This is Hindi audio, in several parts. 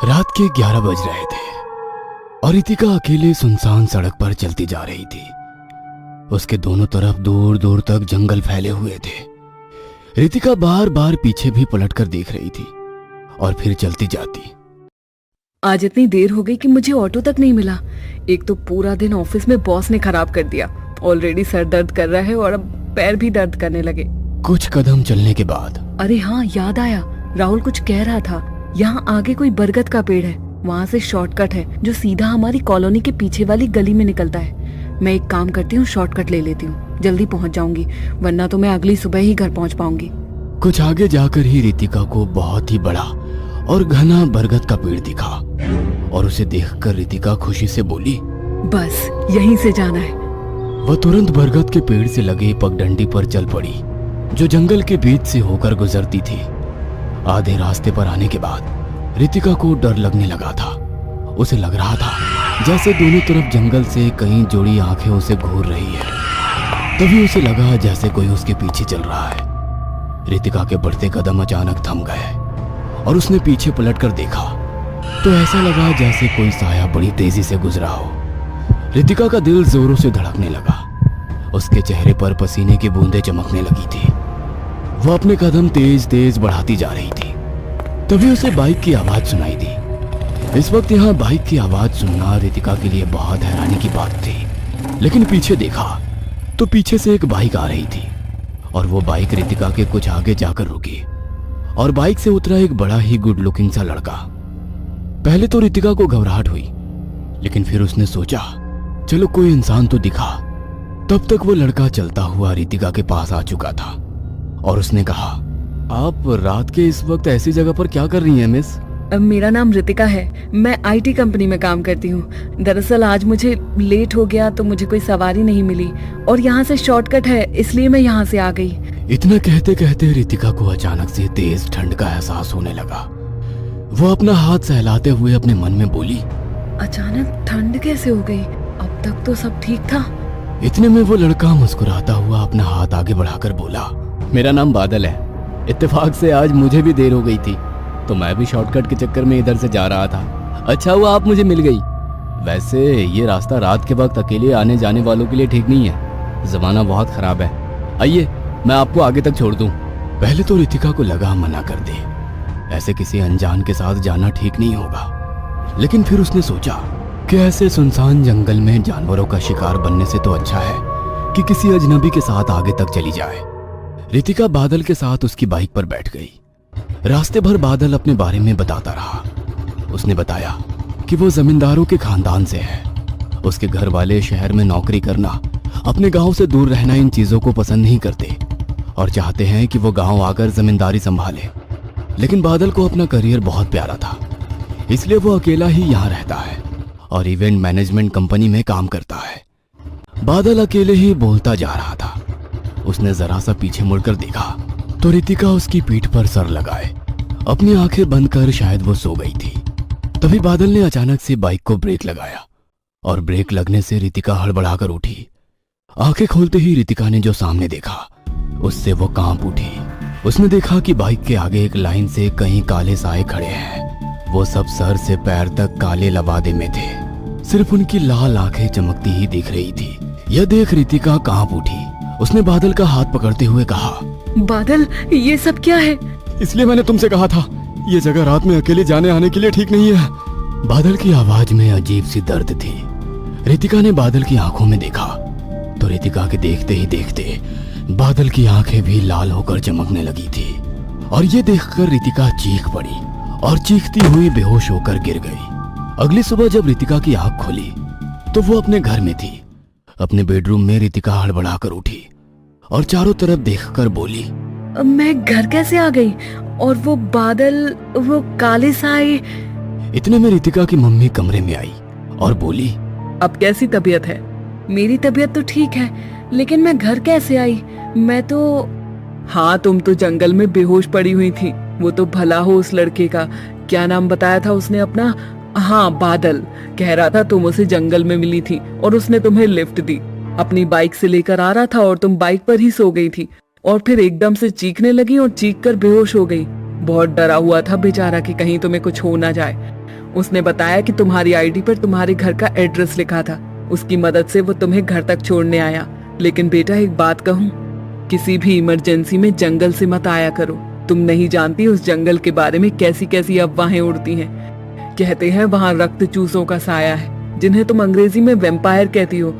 रात के 11 बज रहे थे और रितिका अकेले सुनसान सड़क पर चलती जा रही थी। उसके दोनों तरफ दूर दूर तक जंगल फैले हुए थे। रितिका बार बार पीछे भी पलटकर देख रही थी और फिर चलती जाती। आज इतनी देर हो गई कि मुझे ऑटो तक नहीं मिला। एक तो पूरा दिन ऑफिस में बॉस ने खराब कर दिया। ऑलरेडी सर दर्द कर रहा है और अब पैर भी दर्द करने लगे। कुछ कदम चलने के बाद अरे हाँ, याद आया, राहुल कुछ कह रहा था। यहाँ आगे कोई बरगद का पेड़ है, वहाँ से शॉर्टकट है जो सीधा हमारी कॉलोनी के पीछे वाली गली में निकलता है। मैं एक काम करती हूँ, शॉर्टकट ले लेती हूँ, जल्दी पहुँच जाऊंगी, वरना तो मैं अगली सुबह ही घर पहुँच पाऊंगी। कुछ आगे जाकर ही रितिका को बहुत ही बड़ा और घना बरगद का पेड़ दिखा और उसे देखकर रितिका खुशी से बोली, बस यहीं से जाना है। वह तुरंत बरगद के पेड़ से लगे पगडंडी पर चल पड़ी जो जंगल के बीच से होकर गुजरती थी। आधे रास्ते पर आने के बाद रितिका को डर लगने लगा था। उसे लग रहा था जैसे दोनों तरफ जंगल से कई जोड़ी आंखें उसे घूर रही है। तभी उसे लगा जैसे कोई उसके पीछे चल रहा है। रितिका के बढ़ते कदम अचानक थम गए और उसने पीछे पलटकर देखा तो ऐसा लगा जैसे कोई साया बड़ी तेजी से गुजरा हो। रितिका का दिल जोरों से धड़कने लगा। उसके चेहरे पर पसीने की बूंदें चमकने लगी थी। वह अपने कदम तेज तेज बढ़ाती जा रही थी। तभी उसे बाइक की आवाज सुनाई दी। इस वक्त यहाँ बाइक की आवाज सुनना रितिका के लिए बहुत हैरानी की बात थी। लेकिन पीछे देखा तो पीछे से एक बाइक आ रही थी और वो बाइक रितिका के कुछ आगे जाकर रुकी और बाइक से उतरा एक बड़ा ही गुड लुकिंग सा लड़का। पहले तो रितिका को घबराहट हुई, लेकिन फिर उसने सोचा चलो कोई इंसान तो दिखा। तब तक वो लड़का चलता हुआ रितिका के पास आ चुका था और उसने कहा, आप रात के इस वक्त ऐसी जगह पर क्या कर रही हैं मिस? मेरा नाम रितिका है, मैं आईटी कंपनी में काम करती हूँ। दरअसल आज मुझे लेट हो गया तो मुझे कोई सवारी नहीं मिली और यहाँ से शॉर्टकट है, इसलिए मैं यहाँ से आ गई। इतना कहते कहते रितिका को अचानक से तेज ठंड का एहसास होने लगा। वो अपना हाथ सहलाते हुए अपने मन में बोली, अचानक ठंड कैसे हो गई? अब तक तो सब ठीक था। इतने में वो लड़का मुस्कुराता हुआ अपना हाथ आगे बढ़ाकर बोला, मेरा नाम बादल है। इत्तेफाक से आज मुझे भी देर हो गई थी तो मैं भी शॉर्टकट के चक्कर में इधर से जा रहा था। अच्छा हुआ आप मुझे मिल गई। वैसे ये रास्ता रात के वक्त अकेले आने जाने वालों के लिए ठीक नहीं है, जमाना बहुत खराब है। आइए मैं आपको आगे तक छोड़ दूं। पहले तो रितिका को लगा मना कर दे, ऐसे किसी अनजान के साथ जाना ठीक नहीं होगा। लेकिन फिर उसने सोचा कि ऐसे सुनसान जंगल में जानवरों का शिकार बनने से तो अच्छा है कि किसी अजनबी के साथ आगे तक चली जाए। रितिका बादल के साथ उसकी बाइक पर बैठ गई। रास्ते भर बादल अपने बारे में बताता रहा। उसने बताया कि वो जमींदारों के खानदान से है। उसके घर वाले शहर में नौकरी करना, अपने गांव से दूर रहना इन चीजों को पसंद नहीं करते और चाहते हैं कि वो गांव आकर जमींदारी संभाले। लेकिन बादल को अपना करियर बहुत प्यारा था, इसलिए वो अकेला ही यहाँ रहता है और इवेंट मैनेजमेंट कंपनी में काम करता है। बादल अकेले ही बोलता जा रहा था। उसने जरा सा पीछे मुड़कर देखा तो रितिका उसकी पीठ पर सर लगाए अपनी आंखें बंद कर शायद वो सो गई थी। तभी बादल ने अचानक से बाइक को ब्रेक लगाया और ब्रेक लगने से रितिका हड़बड़ाकर उठी। आंखें खोलते ही रितिका ने जो सामने देखा उससे वो कांप उठी। उसने देखा कि बाइक के आगे एक लाइन से कई काले साए खड़े हैं। वो सब सर से पैर तक काले लबादे में थे, सिर्फ उनकी लाल आंखें चमकती ही दिख रही थी। यह देख रितिका कांप उठी। उसने बादल का हाथ पकड़ते हुए कहा, बादल ये सब क्या है? इसलिए मैंने तुमसे कहा था ये जगह रात में अकेले जाने आने के लिए ठीक नहीं है। बादल की आवाज में अजीब सी दर्द थी। रितिका ने बादल की आंखों में देखा तो रितिका के देखते ही देखते बादल की आंखें भी लाल होकर चमकने लगी थी और ये देखकर रितिका चीख पड़ी और चीखती हुई बेहोश होकर गिर गई। अगली सुबह जब रितिका की आंख खुली तो वो अपने घर में थी। अपने बेडरूम में रितिका हड़बड़ाकर उठी और चारों तरफ देखकर बोली, मैं घर कैसे आ गई? और वो बादल, वो काले साए। इतने में रितिका की मम्मी कमरे में आई और बोली, अब कैसी तबीयत है? मेरी तबीयत तो ठीक है, लेकिन मैं घर कैसे आई? मैं तो हाँ, तुम तो जंगल में बेहोश पड़ी हुई थी। वो तो भला हो उस लड़के का, क्या नाम बताया था उसने अपना? हाँ, बादल। कह रहा था तुम उसे जंगल में मिली थी और उसने तुम्हें लिफ्ट दी। अपनी बाइक से लेकर आ रहा था और तुम बाइक पर ही सो गई थी और फिर एकदम से चीखने लगी और चीख कर बेहोश हो गई। बहुत डरा हुआ था बेचारा कि कहीं तुम्हें कुछ हो ना जाए। उसने बताया कि तुम्हारी आईडी पर तुम्हारे घर का एड्रेस लिखा था। उसकी मदद से वो तुम्हें घर तक छोड़ने आया। लेकिन बेटा एक बात कहूँ, किसी भी इमरजेंसी में जंगल से मत आया करो। तुम नहीं जानती उस जंगल के बारे में कैसी कैसी अफवाहें उड़ती हैं। कहते हैं वहाँ रक्त चूसों का साया है, जिन्हें तुम अंग्रेजी में वेम्पायर कहती हो।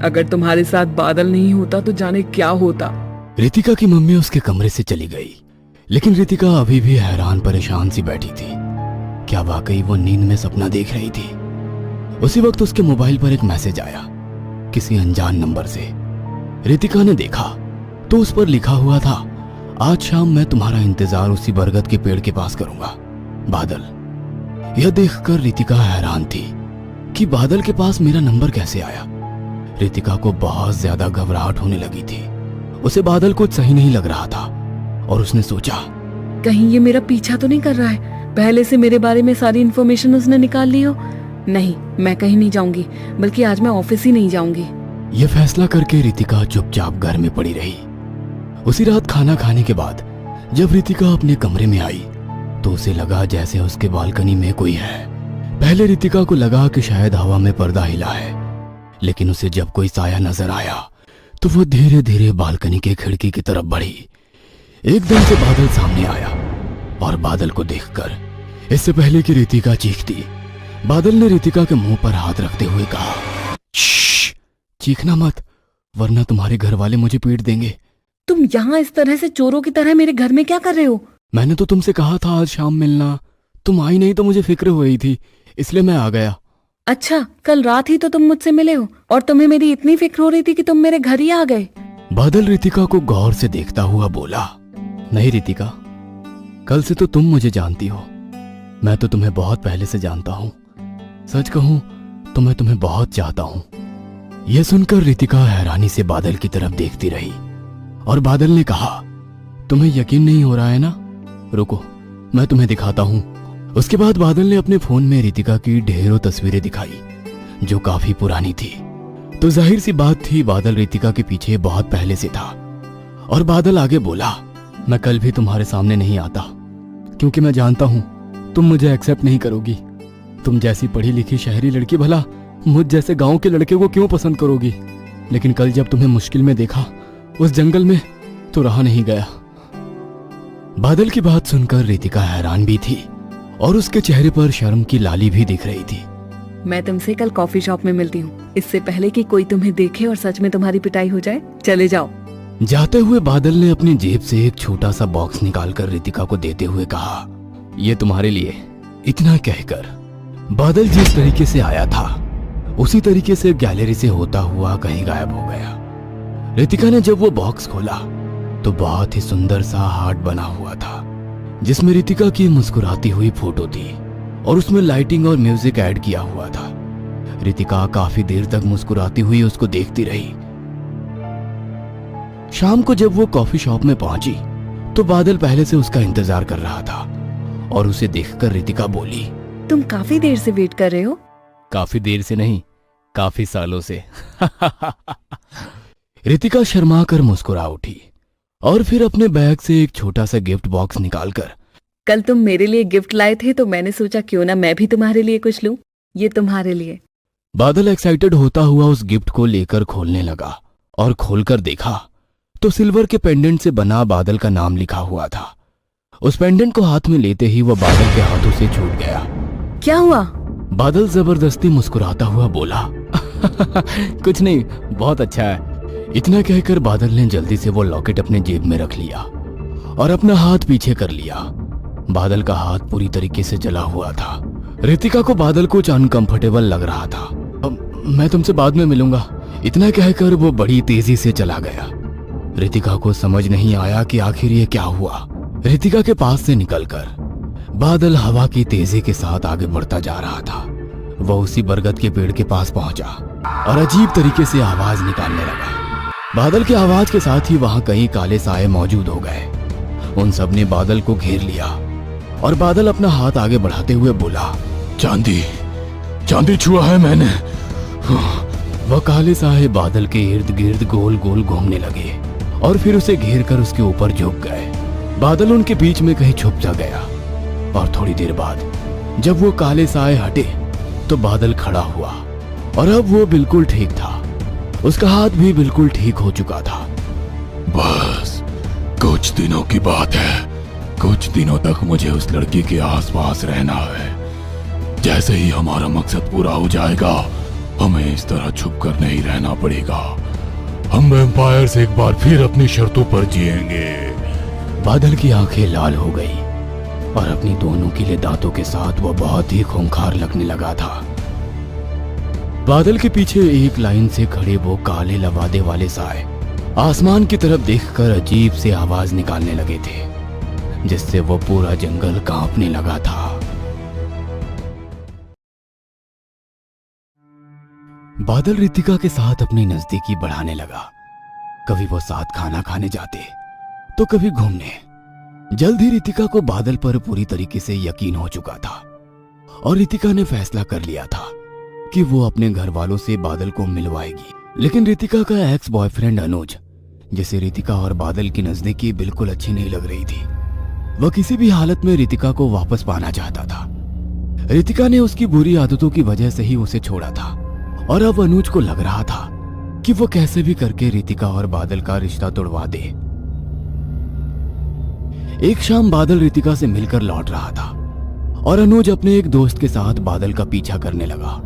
अगर तुम्हारे साथ बादल नहीं होता तो जाने क्या होता। रितिका की मम्मी उसके कमरे से चली गई, लेकिन रितिका अभी भी हैरान परेशान सी बैठी थी। क्या वाकई वो नींद में सपना देख रही थी? उसी वक्त उसके मोबाइल पर एक मैसेज आया किसी अनजान नंबर से। रितिका ने देखा तो उस पर लिखा हुआ था, आज शाम मैं तुम्हारा इंतजार उसी बरगद के पेड़ के पास करूंगा, बादल। यह देखकर रितिका हैरान थी कि बादल के पास मेरा नंबर कैसे आया। रितिका को बहुत ज्यादा घबराहट होने लगी थी। उसे बादल कुछ सही नहीं लग रहा था और उसने सोचा, कहीं ये मेरा पीछा तो नहीं कर रहा है? पहले से मेरे बारे में सारी इन्फॉर्मेशन उसने निकाल ली हो। नहीं, मैं कहीं नहीं जाऊंगी, बल्कि आज मैं ऑफिस ही नहीं जाऊंगी। यह फैसला करके रितिका चुपचाप घर में पड़ी रही। उसी रात खाना खाने के बाद जब रितिका अपने कमरे में आई तो उसे लगा जैसे उसके बालकनी में कोई है। पहले रितिका को लगा कि शायद हवा में पर्दा हिला है, लेकिन उसे जब कोई साया नजर आया तो वो धीरे धीरे बालकनी के खिड़की की तरफ बढ़ी। एकदम से बादल सामने आया और बादल को देखकर इससे पहले कि रितिका चीखती, बादल ने रितिका के मुंह पर हाथ रखते हुए कहा, श्श्श, चीखना मत, वरना तुम्हारे घर वाले मुझे पीट देंगे। तुम यहाँ इस तरह से चोरों की तरह मेरे घर में क्या कर रहे हो? मैंने तो तुमसे कहा था आज शाम मिलना, तुम आई नहीं तो मुझे फिक्र हो रही थी, इसलिए मैं आ गया। अच्छा, कल रात ही तो तुम मुझसे मिले हो और तुम्हें मेरी इतनी फिक्र हो रही थी कि तुम मेरे घर ही आ गए। बादल रितिका को गौर से देखता हुआ बोला, नहीं रितिका, कल से तो तुम मुझे जानती हो, मैं तो तुम्हें बहुत पहले से जानता हूँ। सच कहूँ तो मैं तुम्हें बहुत चाहता हूँ। यह सुनकर रितिका हैरानी से बादल की तरफ देखती रही और बादल ने कहा, तुम्हें यकीन नहीं हो रहा है ना? रुको, मैं तुम्हें दिखाता हूँ। उसके बाद बादल ने अपने फोन में रितिका की ढेरों तस्वीरें दिखाई जो काफी पुरानी थी। तो जाहिर सी बात थी, बादल रितिका के पीछे बहुत पहले से था। और बादल आगे बोला, मैं कल भी तुम्हारे सामने नहीं आता क्योंकि मैं जानता हूं तुम मुझे एक्सेप्ट नहीं करोगी। तुम जैसी पढ़ी लिखी शहरी लड़की भला मुझ जैसे गांव के लड़के को क्यों पसंद करोगी? लेकिन कल जब तुम्हें मुश्किल में देखा उस जंगल में तो रहा नहीं गया। बादल की बात सुनकर रितिका हैरान भी थी और उसके चेहरे पर शर्म की लाली भी दिख रही थी। मैं तुमसे कल कॉफी शॉप में मिलती हूँ, इससे पहले कि कोई तुम्हें देखे और सच में तुम्हारी पिटाई हो जाए। चले जाओ। जाते हुए बादल ने अपनी जेब से एक छोटा सा बॉक्स निकालकर रितिका को देते हुए कहा, ये तुम्हारे लिए। इतना कहकर बादल जिस तरीके से आया था उसी तरीके से गैलरी से होता हुआ कहीं गायब हो गया। रितिका ने जब वो बॉक्स खोला तो बहुत ही सुंदर सा हार्ट बना हुआ था जिसमें रितिका की मुस्कुराती हुई फोटो थी और उसमें लाइटिंग और म्यूजिक ऐड किया हुआ था। रितिका काफी देर तक मुस्कुराती हुई उसको देखती रही। शाम को जब वो कॉफी शॉप में पहुंची तो बादल पहले से उसका इंतजार कर रहा था और उसे देखकर रितिका बोली, तुम काफी देर से वेट कर रहे हो? काफी देर से नहीं, काफी सालों से। रितिका शर्मा कर मुस्कुरा उठी और फिर अपने बैग से एक छोटा सा गिफ्ट बॉक्स निकालकर, कल तुम मेरे लिए गिफ्ट लाए थे तो मैंने सोचा क्यों ना मैं भी तुम्हारे लिए कुछ लूं। ये तुम्हारे लिए। बादल एक्साइटेड होता हुआ उस गिफ्ट को लेकर खोलने लगा और खोलकर देखा तो सिल्वर के पेंडेंट से बना बादल का नाम लिखा हुआ था। उस पेंडेंट को हाथ में लेते ही वह बादल के हाथों से छूट गया। क्या हुआ? बादल जबरदस्ती मुस्कुराता हुआ बोला, कुछ नहीं, बहुत अच्छा है। इतना कहकर बादल ने जल्दी से वो लॉकेट अपने जेब में रख लिया और अपना हाथ पीछे कर लिया। बादल का हाथ पूरी तरीके से जला हुआ था। रितिका को बादल कुछ अनकंफर्टेबल लग रहा था। मैं तुमसे बाद में मिलूंगा, इतना कहकर वो बड़ी तेजी से चला गया। रितिका को समझ नहीं आया कि आखिर ये क्या हुआ। रितिका के पास से निकलकर बादल हवा की तेजी के साथ आगे बढ़ता जा रहा था। वह उसी बरगद के पेड़ के पास पहुंचा और अजीब तरीके से आवाज निकालने लगा। बादल की आवाज के साथ ही वहां कई काले साए मौजूद हो गए। उन सब ने बादल को घेर लिया और बादल अपना हाथ आगे बढ़ाते हुए बोला, चांदी, चांदी छुआ है मैंने। वह काले साए बादल के इर्द गिर्द गोल गोल घूमने लगे और फिर उसे घेर कर उसके ऊपर झुक गए। बादल उनके बीच में कहीं छुप जा गया और थोड़ी देर बाद जब वो काले साए हटे तो बादल खड़ा हुआ और अब वो बिल्कुल ठीक था। उसका हाथ भी बिल्कुल ठीक हो चुका था। बस कुछ दिनों की बात है। कुछ दिनों तक मुझे उस लड़की के आसपास रहना है। जैसे ही हमारा मकसद पूरा हो जाएगा, हमें इस तरह छुप कर नहीं रहना पड़ेगा। हम वैम्पायर्स एक बार फिर अपनी शर्तों पर जिएंगे। बादल की आंखें लाल हो गई और अपनी दोनों कीले दांतों के साथ वह बहुत ही खूंखार लगने लगा था। बादल के पीछे एक लाइन से खड़े वो काले लवादे वाले साए आसमान की तरफ देखकर अजीब से आवाज निकालने लगे थे, जिससे वो पूरा जंगल कांपने लगा था। बादल रितिका के साथ अपनी नजदीकी बढ़ाने लगा। कभी वो साथ खाना खाने जाते तो कभी घूमने। जल्द ही रितिका को बादल पर पूरी तरीके से यकीन हो चुका था और रितिका ने फैसला कर लिया था कि वो अपने घर वालों से बादल को मिलवाएगी। लेकिन रितिका का एक्स बॉयफ्रेंड अनुज, जिसे रितिका और बादल की नजदीकी बिल्कुल अच्छी नहीं लग रही थी, वह किसी भी हालत में रितिका को वापस पाना चाहता था। रितिका ने उसकी बुरी आदतों की वजह से ही उसे छोड़ा था और अब अनुज को लग रहा था कि वो कैसे भी करके रितिका और बादल का रिश्ता तोड़वा दे। एक शाम बादल रितिका से मिलकर लौट रहा था और अनुज अपने एक दोस्त के साथ बादल का पीछा करने लगा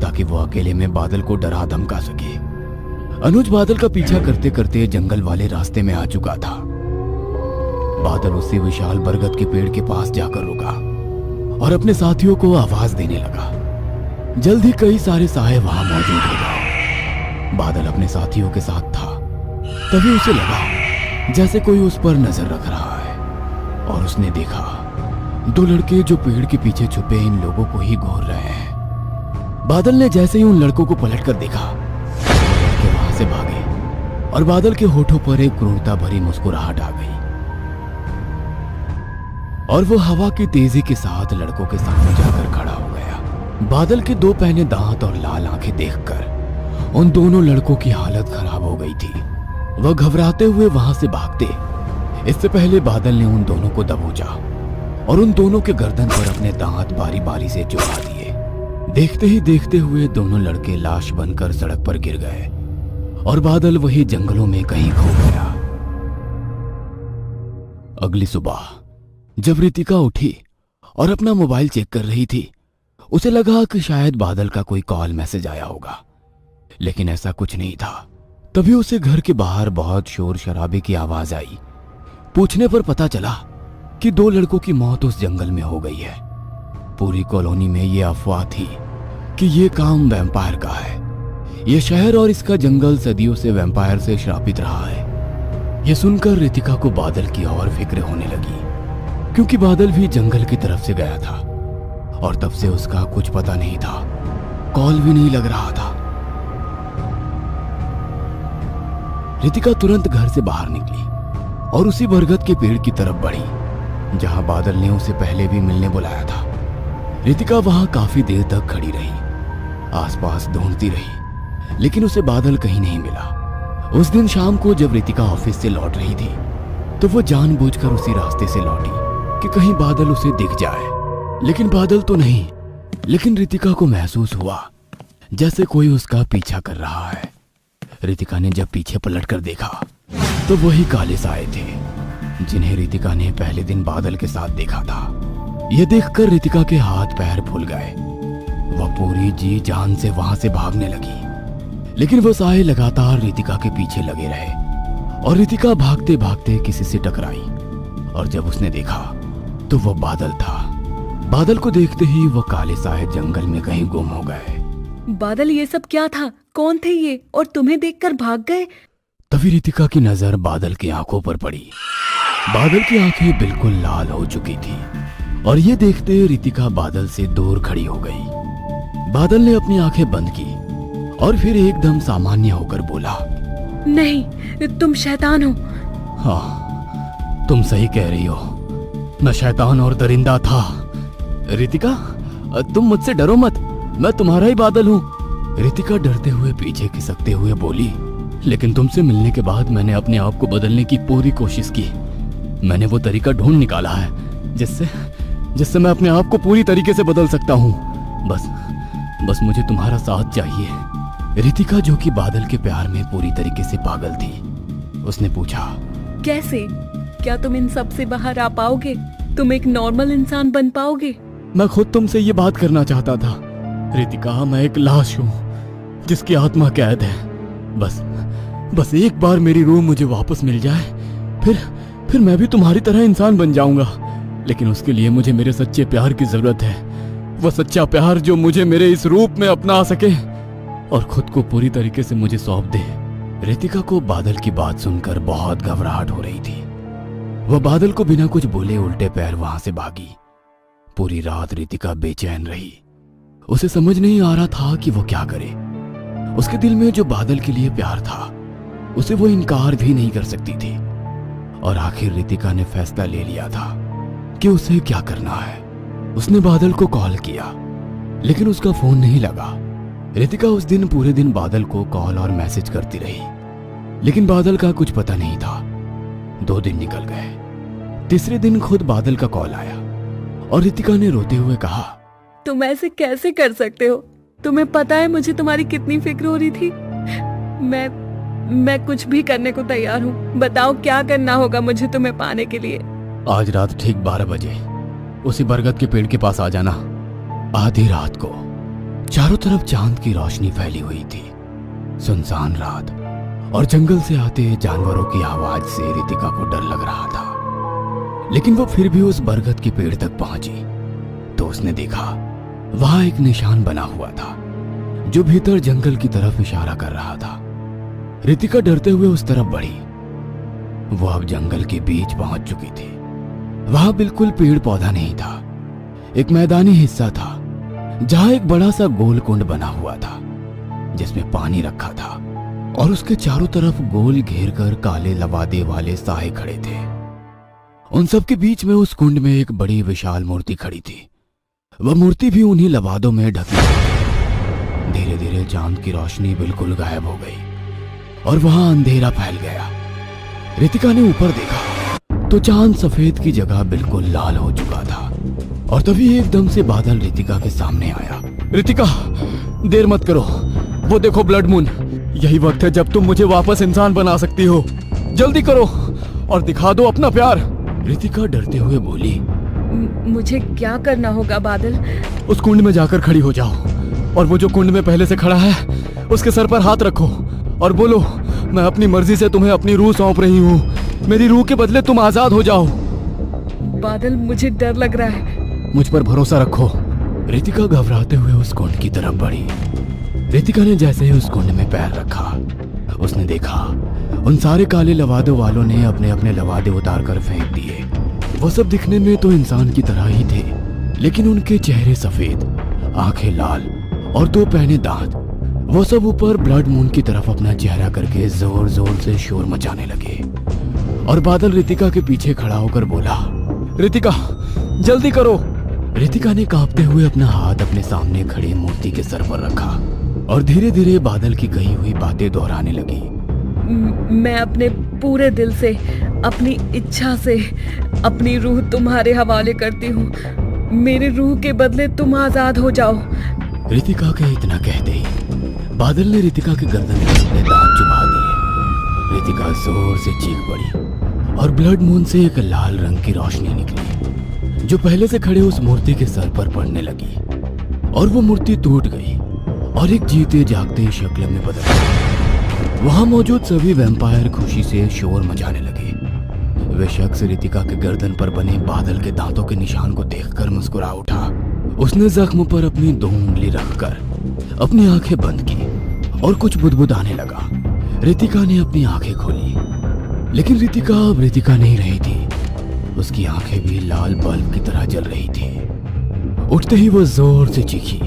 ताकि वो अकेले में बादल को डरा धमका सके। अनुज बादल का पीछा करते करते जंगल वाले रास्ते में आ चुका था। बादल उसी विशाल बरगद के पेड़ के पास जाकर रुका और अपने साथियों को आवाज देने लगा। जल्द ही कई सारे साए वहां मौजूद हो गए। बादल अपने साथियों के साथ था। तभी उसे लगा जैसे कोई उस पर नजर रख रहा है और उसने देखा दो लड़के जो पेड़ के पीछे छुपे इन लोगों को ही घूर रहे हैं। बादल ने जैसे ही उन लड़कों को पलटकर देखा, लड़के वहां से भागे और बादल के होठों पर एक क्रूरता भरी मुस्कुराहट आ गई और वो हवा की तेजी के साथ लड़कों के सामने जाकर खड़ा हो गया। बादल के दो पहने दांत और लाल आंखें देखकर उन दोनों लड़कों की हालत खराब हो गई थी। वह घबराते हुए वहां से भागते। इससे पहले बादल ने उन दोनों को दबोचा और उन दोनों के गर्दन पर अपने दांत बारी बारी से चुभा दिए। देखते ही देखते हुए दोनों लड़के लाश बनकर सड़क पर गिर गए और बादल वही जंगलों में कहीं खो गया। अगली सुबह जब रितिका उठी और अपना मोबाइल चेक कर रही थी, उसे लगा कि शायद बादल का कोई कॉल मैसेज आया होगा, लेकिन ऐसा कुछ नहीं था। तभी उसे घर के बाहर बहुत शोर शराबे की आवाज आई। पूछने पर पता चला कि दो लड़कों की मौत उस जंगल में हो गई है। पूरी कॉलोनी में ये अफवाह थी कि ये काम वैम्पायर का है। ये शहर और इसका जंगल सदियों से वैम्पायर से श्रापित रहा है। ये सुनकर रितिका को बादल की और फिक्र होने लगी, क्योंकि बादल भी जंगल की तरफ से गया था और तब से उसका कुछ पता नहीं था, कॉल भी नहीं लग रहा था। रितिका तुरंत घर से बाहर निकली और उसी बरगद के पेड़ की तरफ बढ़ी जहां बादल ने उसे पहले भी मिलने बुलाया था। रितिका वहां काफी देर तक खड़ी रही, आसपास ढूंढती रही, लेकिन उसे बादल कहीं नहीं मिला। उस दिन शाम को जब रितिका ऑफिस से लौट रही थी तो वो जानबूझकर उसी रास्ते से लौटी कि कहीं बादल उसे दिख जाए, लेकिन बादल तो नहीं। लेकिन रितिका को महसूस हुआ जैसे कोई उसका पीछा कर रहा है। रितिका ने जब पीछे पलटकर देखा तो वही काले साए थे जिन्हें रितिका ने पहले दिन बादल के साथ देखा था। यह देखकर रितिका के हाथ पैर फूल गए। वह पूरी जी जान से वहां से भागने लगी, लेकिन वो साए लगातार रितिका के पीछे लगे रहे और रितिका भागते भागते किसी से टकराई और जब उसने देखा तो वो बादल था। बादल को देखते ही वो काले साए जंगल में कहीं गुम हो गए। बादल, ये सब क्या था? कौन थे ये और तुम्हें देखकर भाग गए? तभी रितिका की नजर बादल की आंखों पर पड़ी। बादल की आंखें बिल्कुल लाल हो चुकी थी और ये देखते रितिका बादल से दूर खड़ी हो गई। बादल ने अपनी आंखें बंद की और फिर एकदम सामान्य होकर बोला, नहीं, तुम शैतान हो। हाँ, तुम सही कह रही हो, मैं शैतान और दरिंदा था। रितिका, तुम मुझसे डरो मत, मैं तुम्हारा ही बादल हूँ। रितिका डरते हुए पीछे खिसकते हुए बोली, लेकिन तुमसे मिलने के बाद मैंने अपने आप को बदलने की पूरी कोशिश की। मैंने वो तरीका ढूंढ निकाला है जिससे मैं अपने आप को पूरी तरीके से बदल सकता हूँ। बस मुझे तुम्हारा साथ चाहिए। रितिका, जो कि बादल के प्यार में पूरी तरीके से पागल थी, उसने पूछा, कैसे? क्या तुम इन सब से बाहर आ पाओगे? तुम एक नॉर्मल इंसान बन पाओगे? मैं खुद तुमसे ये बात करना चाहता था रितिका। मैं एक लाश हूँ जिसकी आत्मा कैद है। बस एक बार मेरी रूह मुझे वापस मिल जाए, फिर मैं भी तुम्हारी तरह इंसान बन जाऊंगा। लेकिन उसके लिए मुझे मेरे सच्चे प्यार की जरूरत है। वह सच्चा प्यार जो मुझे मेरे इस रूप में अपना सके और खुद को पूरी तरीके से मुझे सौंप दे। रितिका को बादल की बात सुनकर बहुत घबराहट हो रही थी। वह बादल को बिना कुछ बोले उल्टे पैर वहां से भागी। पूरी रात रितिका बेचैन रही। उसे समझ नहीं आ रहा था कि वो क्या करे। उसके दिल में जो बादल के लिए प्यार था, उसे वो इनकार भी नहीं कर सकती थी। और आखिर रितिका ने फैसला ले लिया था कि उसे क्या करना है। उसने बादल को कॉल किया, लेकिन उसका फोन नहीं लगा। रितिका उस दिन पूरे दिन बादल को कॉल और मैसेज करती रही, लेकिन बादल का कुछ पता नहीं था। 2 दिन निकल गए। तीसरे दिन खुद बादल का कॉल आया और रितिका ने रोते हुए कहा, तुम ऐसे कैसे कर सकते हो? तुम्हें पता है मुझे तुम्हारी कितनी फिक्र हो रही थी। मैं कुछ भी करने को तैयार हूँ। बताओ क्या करना होगा मुझे तुम्हें पाने के लिए? आज रात ठीक 12 बजे उसी बरगद के पेड़ के पास आ जाना। आधी रात को चारों तरफ चांद की रोशनी फैली हुई थी। सुनसान रात और जंगल से आते जानवरों की आवाज से रितिका को डर लग रहा था, लेकिन वो फिर भी उस बरगद के पेड़ तक पहुंची तो उसने देखा वहां एक निशान बना हुआ था जो भीतर जंगल की तरफ इशारा कर रहा था। रितिका डरते हुए उस तरफ बढ़ी। वो अब जंगल के बीच पहुंच चुकी थी। वहां बिल्कुल पेड़ पौधा नहीं था। एक मैदानी हिस्सा था जहां एक बड़ा सा गोल कुंड बना हुआ था जिसमें पानी रखा था और उसके चारों तरफ गोल घेर कर काले लवादे वाले साए खड़े थे। उन सब के बीच में उस कुंड में एक बड़ी विशाल मूर्ति खड़ी थी। वह मूर्ति भी उन्हीं लवादों में ढकी हुई थी। धीरे धीरे चांद की रोशनी बिल्कुल गायब हो गई और वहां अंधेरा फैल गया। रितिका ने ऊपर देखा तो चांद सफेद की जगह बिल्कुल लाल हो चुका था और तभी एकदम से बादल रितिका के सामने आया। रितिका, देर मत करो, वो देखो ब्लड मून। यही वक्त है जब तुम मुझे वापस इंसान बना सकती हो। जल्दी करो और दिखा दो अपना प्यार। रितिका डरते हुए बोली, मुझे क्या करना होगा बादल? उस कुंड में जाकर खड़ी हो जाओ और वो जो कुंड में पहले से खड़ा है उसके सर पर हाथ रखो और बोलो, मैं अपनी मर्जी से तुम्हें अपनी रूह सौंप रही हूँ। मेरी रूह के बदले तुम आजाद हो जाओ। बादल, मुझे डर लग रहा है। मुझ पर भरोसा रखो। रितिका घबराते हुए उस कुंड की तरफ बढ़ी। रितिका ने जैसे ही उस कुंड में पैर रखा, उसने देखा उन सारे काले लवादों वालों ने अपने अपने लवादे उतार कर फेंक दिए। वो सब दिखने में तो इंसान की तरह ही थे, लेकिन उनके चेहरे सफेद, आंखें लाल और 2 पहने दांत। वो सब ऊपर ब्लड मून की तरफ अपना चेहरा करके जोर जोर से शोर मचाने लगे। और बादल रितिका के पीछे खड़ा होकर बोला, रितिका जल्दी करो। रितिका ने कांपते हुए अपना हाथ अपने सामने खड़ी मूर्ति के सर पर रखा और धीरे धीरे बादल की कही हुई बातें दोहराने लगी। मैं अपने पूरे दिल से, अपनी इच्छा से अपनी रूह तुम्हारे हवाले करती हूँ। मेरी रूह के बदले तुम आजाद हो जाओ। रितिका के इतना कहते ही बादल ने रितिका के गर्दन में अपने दांत चुभा दिए। रितिका जोर से चीख पड़ी और ब्लड मून से एक लाल रंग की रोशनी निकली जो पहले से खड़े उस मूर्ति के सर पर पड़ने लगी और वो मूर्ति टूट गई और एक जीते जागते शक्ल में बदल गई। वहां मौजूद सभी वैम्पायर खुशी से शोर मचाने लगे। वे शख्स रितिका के गर्दन पर बने बादल के दांतों के निशान को देखकर मुस्कुरा उठा। उसने जख्म पर अपनी 2 उंगली रखकर अपनी आंखें बंद की और कुछ बुदबुदाने लगा। रितिका ने अपनी आंखें खोली, लेकिन रितिका अब रितिका नहीं रही थी। उसकी आंखें भी लाल बल्ब की तरह जल रही थी। उठते ही वो जोर से चीखी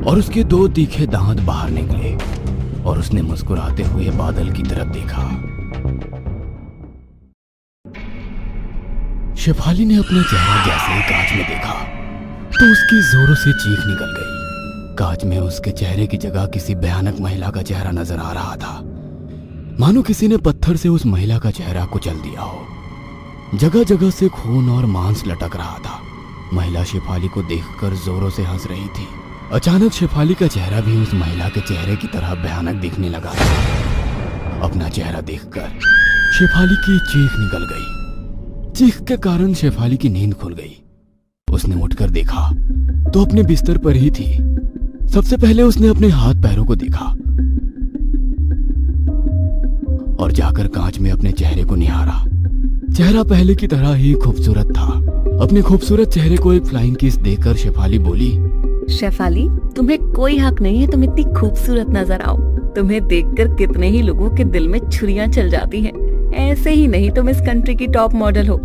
और उसके 2 तीखे दांत बाहर निकले और उसने मुस्कुराते हुए बादल की तरफ देखा। शेफाली ने अपना चेहरा जैसे ही कांच में देखा तो उसकी जोरों से चीख निकल गई। कांच में उसके चेहरे की जगह किसी भयानक महिला का चेहरा नजर आ रहा था, मानो किसी ने पत्थर से उस महिला का चेहरा कुचल दिया हो। जगह जगह से खून और मांस लटक रहा था। महिला शेफाली को देखकर जोरों से हंस रही थी। अचानक शेफाली का चेहरा भी उस महिला के चेहरे की तरह भयानक दिखने लगा। अपना चेहरा देखकर शेफाली की चीख निकल गई। चीख के कारण शेफाली की नींद खुल गई। उसने उठकर देखा तो अपने बिस्तर पर ही थी। सबसे पहले उसने अपने हाथ पैरों को देखा और जाकर कांच में अपने चेहरे को निहारा। चेहरा पहले की तरह ही खूबसूरत था। अपने खूबसूरत चेहरे को एक फ्लाइंग किस देकर शेफाली बोली, शेफाली, तुम्हें कोई हक नहीं है तुम इतनी खूबसूरत नजर आओ। तुम्हें देखकर कितने ही लोगों के दिल में छुरियां चल जाती हैं। ऐसे ही नहीं तुम इस कंट्री की टॉप मॉडल हो।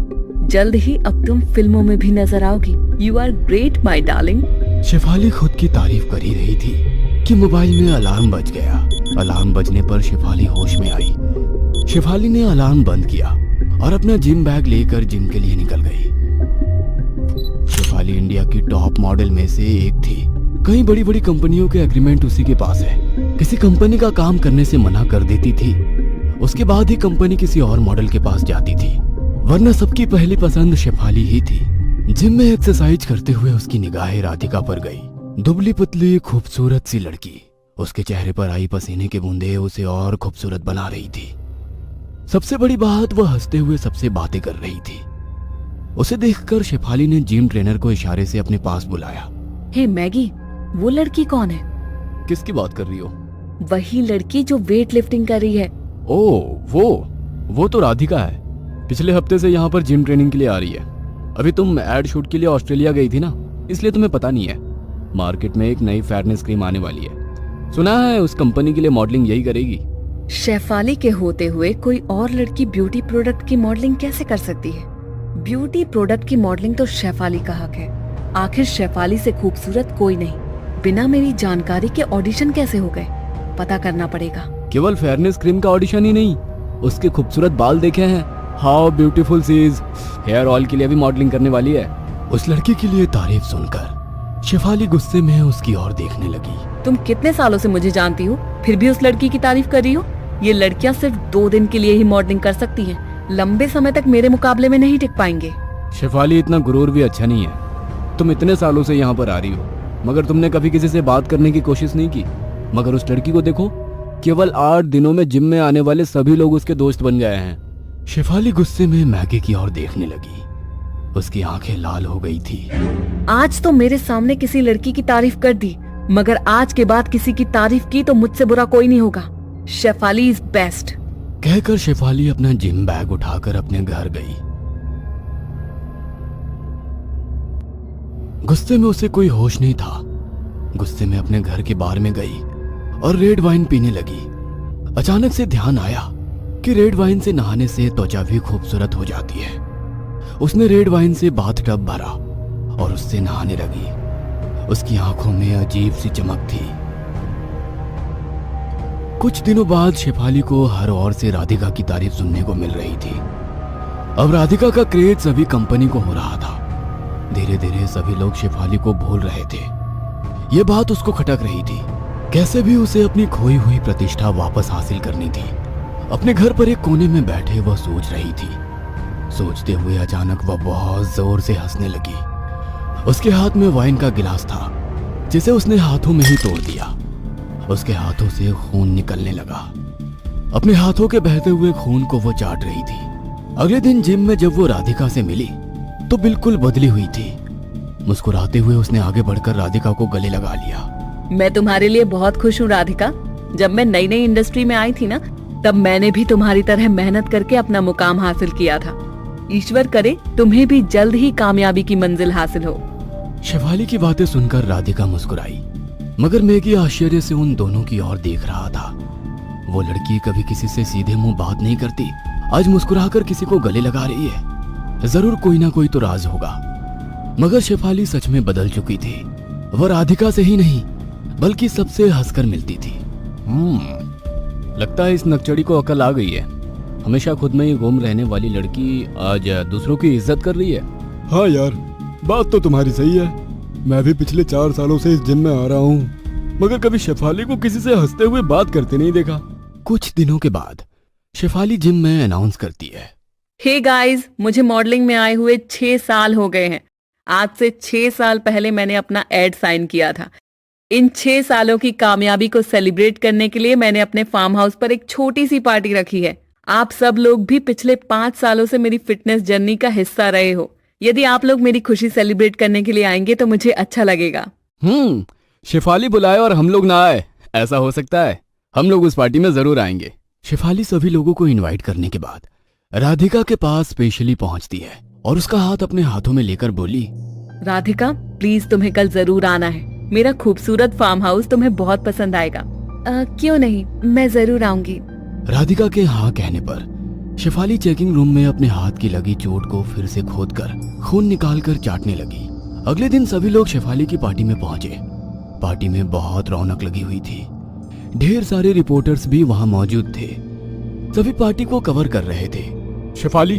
जल्द ही अब तुम फिल्मों में भी नजर आओगी। You are great my darling. Shefali खुद की तारीफ कर ही रही थी कि मोबाइल में अलार्म बज गया। अलार्म बजने पर शेफाली होश में आई। शेफाली ने अलार्म बंद किया और अपना जिम बैग लेकर जिम के लिए निकल गई। शेफाली इंडिया की टॉप मॉडल में से एक थी। कई बड़ी बड़ी कंपनियों के एग्रीमेंट उसी के पास है। किसी कंपनी का काम करने से मना कर देती थी, उसके बाद ही कंपनी किसी और मॉडल के पास जाती थी, वरना सबकी पहली पसंद शेफाली ही थी। जिम में एक्सरसाइज करते हुए उसकी निगाहें राधिका पर गई। दुबली पतली खूबसूरत सी लड़की। उसके चेहरे पर आई पसीने की बूंदें उसे और खूबसूरत बना रही थी। सबसे बड़ी बात, वह हंसते हुए सबसे बातें कर रही थी। उसे देखकर शेफाली ने जिम ट्रेनर को इशारे से अपने पास बुलाया। हे मैगी, वो लड़की कौन है? किसकी बात कर रही हो? वही लड़की जो वेट लिफ्टिंग कर रही है। ओ, वो तो राधिका है। पिछले हफ्ते से यहाँ पर जिम ट्रेनिंग के लिए आ रही है। अभी तुम एड शूट के लिए ऑस्ट्रेलिया गई थी ना, इसलिए तुम्हें पता नहीं है। मार्केट में एक नई फेयरनेस क्रीम आने वाली है। सुना है उस कंपनी के लिए मॉडलिंग यही करेगी। शेफाली के होते हुए कोई और लड़की ब्यूटी प्रोडक्ट की मॉडलिंग कैसे कर सकती है? ब्यूटी प्रोडक्ट की मॉडलिंग तो शेफाली का हक है। आखिर शेफाली से खूबसूरत कोई नहीं। बिना मेरी जानकारी के ऑडिशन कैसे हो गए? पता करना पड़ेगा। केवल फेयरनेस क्रीम का ऑडिशन ही नहीं, उसके खूबसूरत बाल देखे हैं? How beautiful she is. Hair oil के लिए भी मॉडलिंग करने वाली है। उस लड़की के लिए तारीफ सुनकर शेफाली गुस्से में उसकी ओर देखने लगी। तुम कितने सालों से मुझे जानती हो, फिर भी उस लड़की की तारीफ कर रही हो? ये लड़कियां सिर्फ 2 दिन के लिए ही मॉडलिंग कर सकती हैं। लंबे समय तक मेरे मुकाबले में नहीं टिक पाएंगे। शेफाली, इतना गुरूर भी अच्छा नहीं है। तुम इतने सालों से यहाँ पर आ रही हो, मगर तुमने कभी किसी से बात करने की कोशिश नहीं की। मगर उस लड़की को देखो, केवल 8 दिनों में जिम में आने वाले सभी लोग उसके दोस्त बन गए हैं। शेफाली गुस्से में मैगी की ओर देखने लगी। उसकी आंखें लाल हो गई थी। आज तो मेरे सामने किसी लड़की की तारीफ कर दी, मगर आज के बाद किसी की तारीफ की तो मुझसे बुरा कोई नहीं होगा। Shefali is best. कहकर शेफाली अपना जिम बैग उठाकर अपने घर गई। गुस्से में उसे कोई होश नहीं था। गुस्से में अपने घर के बार में गई और रेड वाइन पीने लगी। अचानक से ध्यान आया कि रेड वाइन से नहाने से त्वचा भी खूबसूरत हो जाती है। उसने रेड वाइन से बाथ टब भरा और उससे नहाने लगी। उसकी आंखों में अजीब सी चमक थी। कुछ दिनों बाद शेफाली को हर ओर से राधिका की तारीफ सुनने को मिल रही थी। अब राधिका का क्रेज सभी कंपनी को हो रहा था। धीरे धीरे सभी लोग शेफाली को भूल रहे थे। यह बात उसको खटक रही थी। कैसे भी उसे अपनी खोई हुई प्रतिष्ठा वापस हासिल करनी थी। अपने घर पर एक कोने में बैठे वह सोच रही थी। सोचते हुए अचानक वह बहुत जोर से हंसने लगी। उसके हाथ में वाइन का गिलास था, जिसे उसने हाथों में ही तोड़ दिया। उसके हाथों से खून निकलने लगा। अपने हाथों के बहते हुए खून को वो चाट रही थी। अगले दिन जिम में जब वो राधिका से मिली तो बिल्कुल बदली हुई थी। मुस्कुराते हुए उसने आगे बढ़कर राधिका को गले लगा लिया। मैं तुम्हारे लिए बहुत खुश हूँ राधिका। जब मैं नई नई इंडस्ट्री में आई थी ना, तब मैंने भी तुम्हारी तरह मेहनत करके अपना मुकाम हासिल किया था। ईश्वर करे तुम्हें भी जल्द ही कामयाबी की मंजिल हासिल हो। शेफाली की बातें सुनकर राधिका मुस्कुराई, मगर मैगी आश्चर्य से उन दोनों की ओर देख रहा था। वो लड़की कभी किसी से सीधे मुंह बात नहीं करती, आज मुस्कुराकर किसी को गले लगा रही है। जरूर कोई ना कोई तो राज होगा। मगर शेफाली सच में बदल चुकी थी। वह राधिका से ही नहीं बल्कि सबसे हंसकर मिलती थी। लगता है इस नकचड़ी को अकल आ गई है। हमेशा खुद में ही गुम रहने वाली लड़की आज दूसरों की इज्जत कर रही है। हाँ यार, बात तो तुम्हारी सही है। मैं भी पिछले 4 सालों से इस जिम में आ रहा हूँ, मगर कभी शेफाली को किसी से हंसते हुए बात करते नहीं देखा। कुछ दिनों के बाद शेफाली जिम में अनाउंस करती है, हे गाइस, मुझे मॉडलिंग में आए हुए 6 साल हो गए हैं। आज से 6 साल पहले मैंने अपना एड साइन किया था। इन 6 सालों की कामयाबी को सेलिब्रेट करने के लिए मैंने अपने फार्म हाउस पर एक छोटी सी पार्टी रखी है। आप सब लोग भी पिछले 5 सालों से मेरी फिटनेस जर्नी का हिस्सा रहे हो। यदि आप लोग मेरी खुशी सेलिब्रेट करने के लिए आएंगे तो मुझे अच्छा लगेगा। शेफाली बुलाए और हम लोग ना आए, ऐसा हो सकता है? हम लोग उस पार्टी में जरूर आएंगे। शेफाली सभी लोगों को इनवाइट करने के बाद राधिका के पास स्पेशली पहुंचती है और उसका हाथ अपने हाथों में लेकर बोली, राधिका प्लीज तुम्हें कल जरूर आना है। मेरा खूबसूरत फार्म हाउस तुम्हें बहुत पसंद आएगा। क्यों नहीं, मैं जरूर आऊंगी। राधिका के हाँ कहने पर शेफाली चेकिंग रूम में अपने हाथ की लगी चोट को फिर से खोदकर खून निकालकर चाटने लगी। अगले दिन सभी लोग शेफाली की पार्टी में पहुंचे। पार्टी में बहुत रौनक लगी हुई थी। ढेर सारे रिपोर्टर्स भी वहां मौजूद थे। सभी पार्टी को कवर कर रहे थे। शेफाली,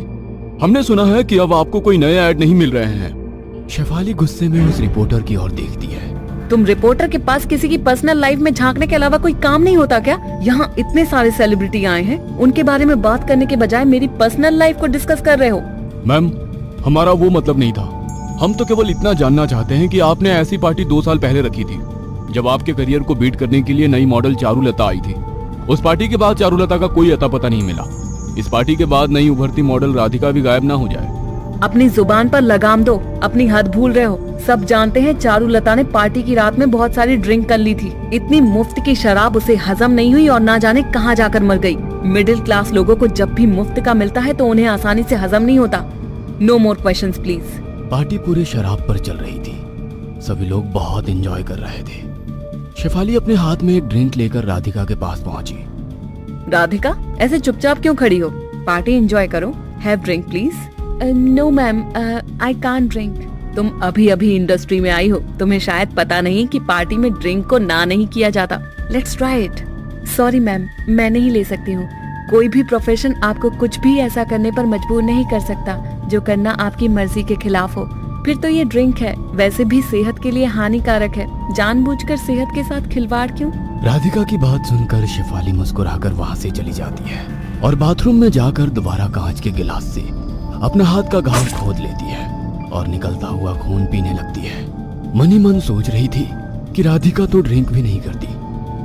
हमने सुना है कि अब आपको कोई नए ऐड नहीं मिल रहे हैं। शेफाली गुस्से में उस रिपोर्टर की ओर देखती है। तुम रिपोर्टर के पास किसी की पर्सनल लाइफ में झांकने के अलावा कोई काम नहीं होता क्या? यहाँ इतने सारे सेलिब्रिटी आए हैं, उनके बारे में बात करने के बजाय मेरी पर्सनल लाइफ को डिस्कस कर रहे हो। मैम, हमारा वो मतलब नहीं था। हम तो केवल इतना जानना चाहते हैं कि आपने ऐसी पार्टी 2 साल पहले रखी थी जब आपके करियर को बीट करने के लिए नई मॉडल चारुलता आई थी। उस पार्टी के बाद चारुलता का कोई अता पता नहीं मिला। इस पार्टी के बाद नई उभरती मॉडल राधिका भी गायब ना हो जाए। अपनी जुबान पर लगाम दो, अपनी हद भूल रहे हो। सब जानते हैं चारुलता ने पार्टी की रात में बहुत सारी ड्रिंक कर ली थी। इतनी मुफ्त की शराब उसे हजम नहीं हुई और ना जाने कहां जाकर मर गई। मिडिल क्लास लोगों को जब भी मुफ्त का मिलता है तो उन्हें आसानी से हजम नहीं होता। No more questions please. Party पूरे शराब पर चल रही थी। सभी लोग बहुत एंजॉय कर रहे थे। शेफाली अपने हाथ में एक ड्रिंक लेकर राधिका के पास पहुंची। राधिका, ऐसे चुपचाप क्यों खड़ी हो? पार्टी एंजॉय करो। Have drink please. No ma'am, I can't drink. तुम अभी अभी इंडस्ट्री में आई हो, तुम्हें शायद पता नहीं कि पार्टी में ड्रिंक को ना नहीं किया जाता। Let's try it. Sorry ma'am, मैं नहीं ले सकती हूँ। कोई भी प्रोफेशन आपको कुछ भी ऐसा करने पर मजबूर नहीं कर सकता जो करना आपकी मर्जी के खिलाफ हो। फिर तो ये ड्रिंक है, वैसे भी सेहत के लिए हानिकारक है। जानबूझकर सेहत के साथ खिलवाड़ क्यों? राधिका की बात सुनकर शेफाली मुस्कुराकर वहां से चली जाती है और बाथरूम में जाकर दोबारा कांच के गिलास से अपना हाथ का घाव खोद लेती है और निकलता हुआ खून पीने लगती है। मन ही मन सोच रही थी कि राधिका तो ड्रिंक भी नहीं करती,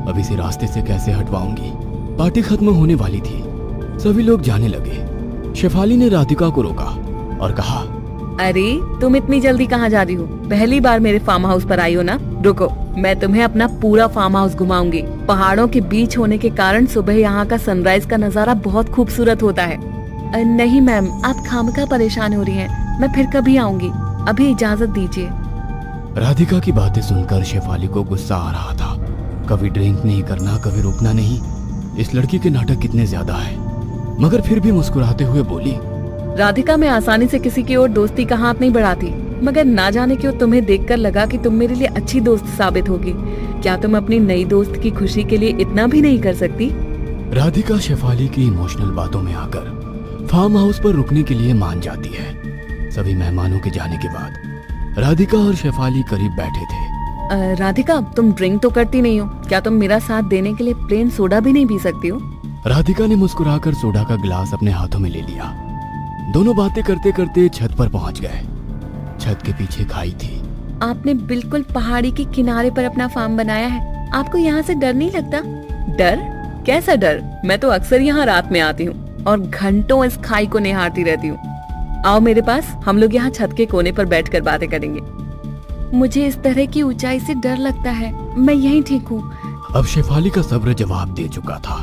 अब इसे रास्ते से कैसे हटवाऊंगी। पार्टी खत्म होने वाली थी, सभी लोग जाने लगे। शेफाली ने राधिका को रोका और कहा, अरे तुम इतनी जल्दी कहाँ जा रही हो? पहली बार मेरे फार्म हाउस पर आई हो ना? रुको, मैं तुम्हें अपना पूरा फार्म हाउस घुमाऊंगी। पहाड़ों के बीच होने के कारण सुबह यहाँ का सनराइज का नजारा बहुत खूबसूरत होता है। नहीं मैम, आप खामखा परेशान हो रही हैं। मैं फिर कभी आऊंगी, अभी इजाजत दीजिए। राधिका की बातें सुनकर शेफाली को गुस्सा आ रहा था। कभी ड्रिंक नहीं करना, कभी रुकना नहीं। इस लड़की के नाटक कितने ज्यादा है। मगर फिर भी मुस्कुराते हुए बोली, राधिका, मैं आसानी से किसी की ओर दोस्ती का हाथ नहीं बढ़ाती, मगर ना जाने क्यों तुम्हें देखकर लगा कि तुम मेरे लिए अच्छी दोस्त साबित होगी। क्या तुम अपनी नई दोस्त की खुशी के लिए इतना भी नहीं कर सकती? राधिका शेफाली की इमोशनल बातों में आकर फार्म हाउस पर रुकने के लिए मान जाती है। सभी मेहमानों के जाने के बाद राधिका और शेफाली करीब बैठे थे। राधिका, तुम ड्रिंक तो करती नहीं हो, क्या तुम मेरा साथ देने के लिए प्लेन सोडा भी नहीं पी सकती हो? राधिका ने मुस्कुराकर सोडा का गिलास अपने हाथों में ले लिया। दोनों बातें करते करते छत पर पहुंच गए। छत के पीछे खाई थी। आपने बिल्कुल पहाड़ी के किनारे पर अपना फार्म बनाया है। आपको यहाँ से डर नहीं लगता? डर? कैसा डर? मैं तो अक्सर यहाँ रात में आती हूँ और घंटों इस खाई को निहारती रहती हूँ। आओ मेरे पास, हम लोग यहाँ छत के कोने पर बैठकर बातें करेंगे। मुझे इस तरह की ऊंचाई से डर लगता है, मैं यहीं ठीक हूँ। अब शेफाली का सब्र जवाब दे चुका था।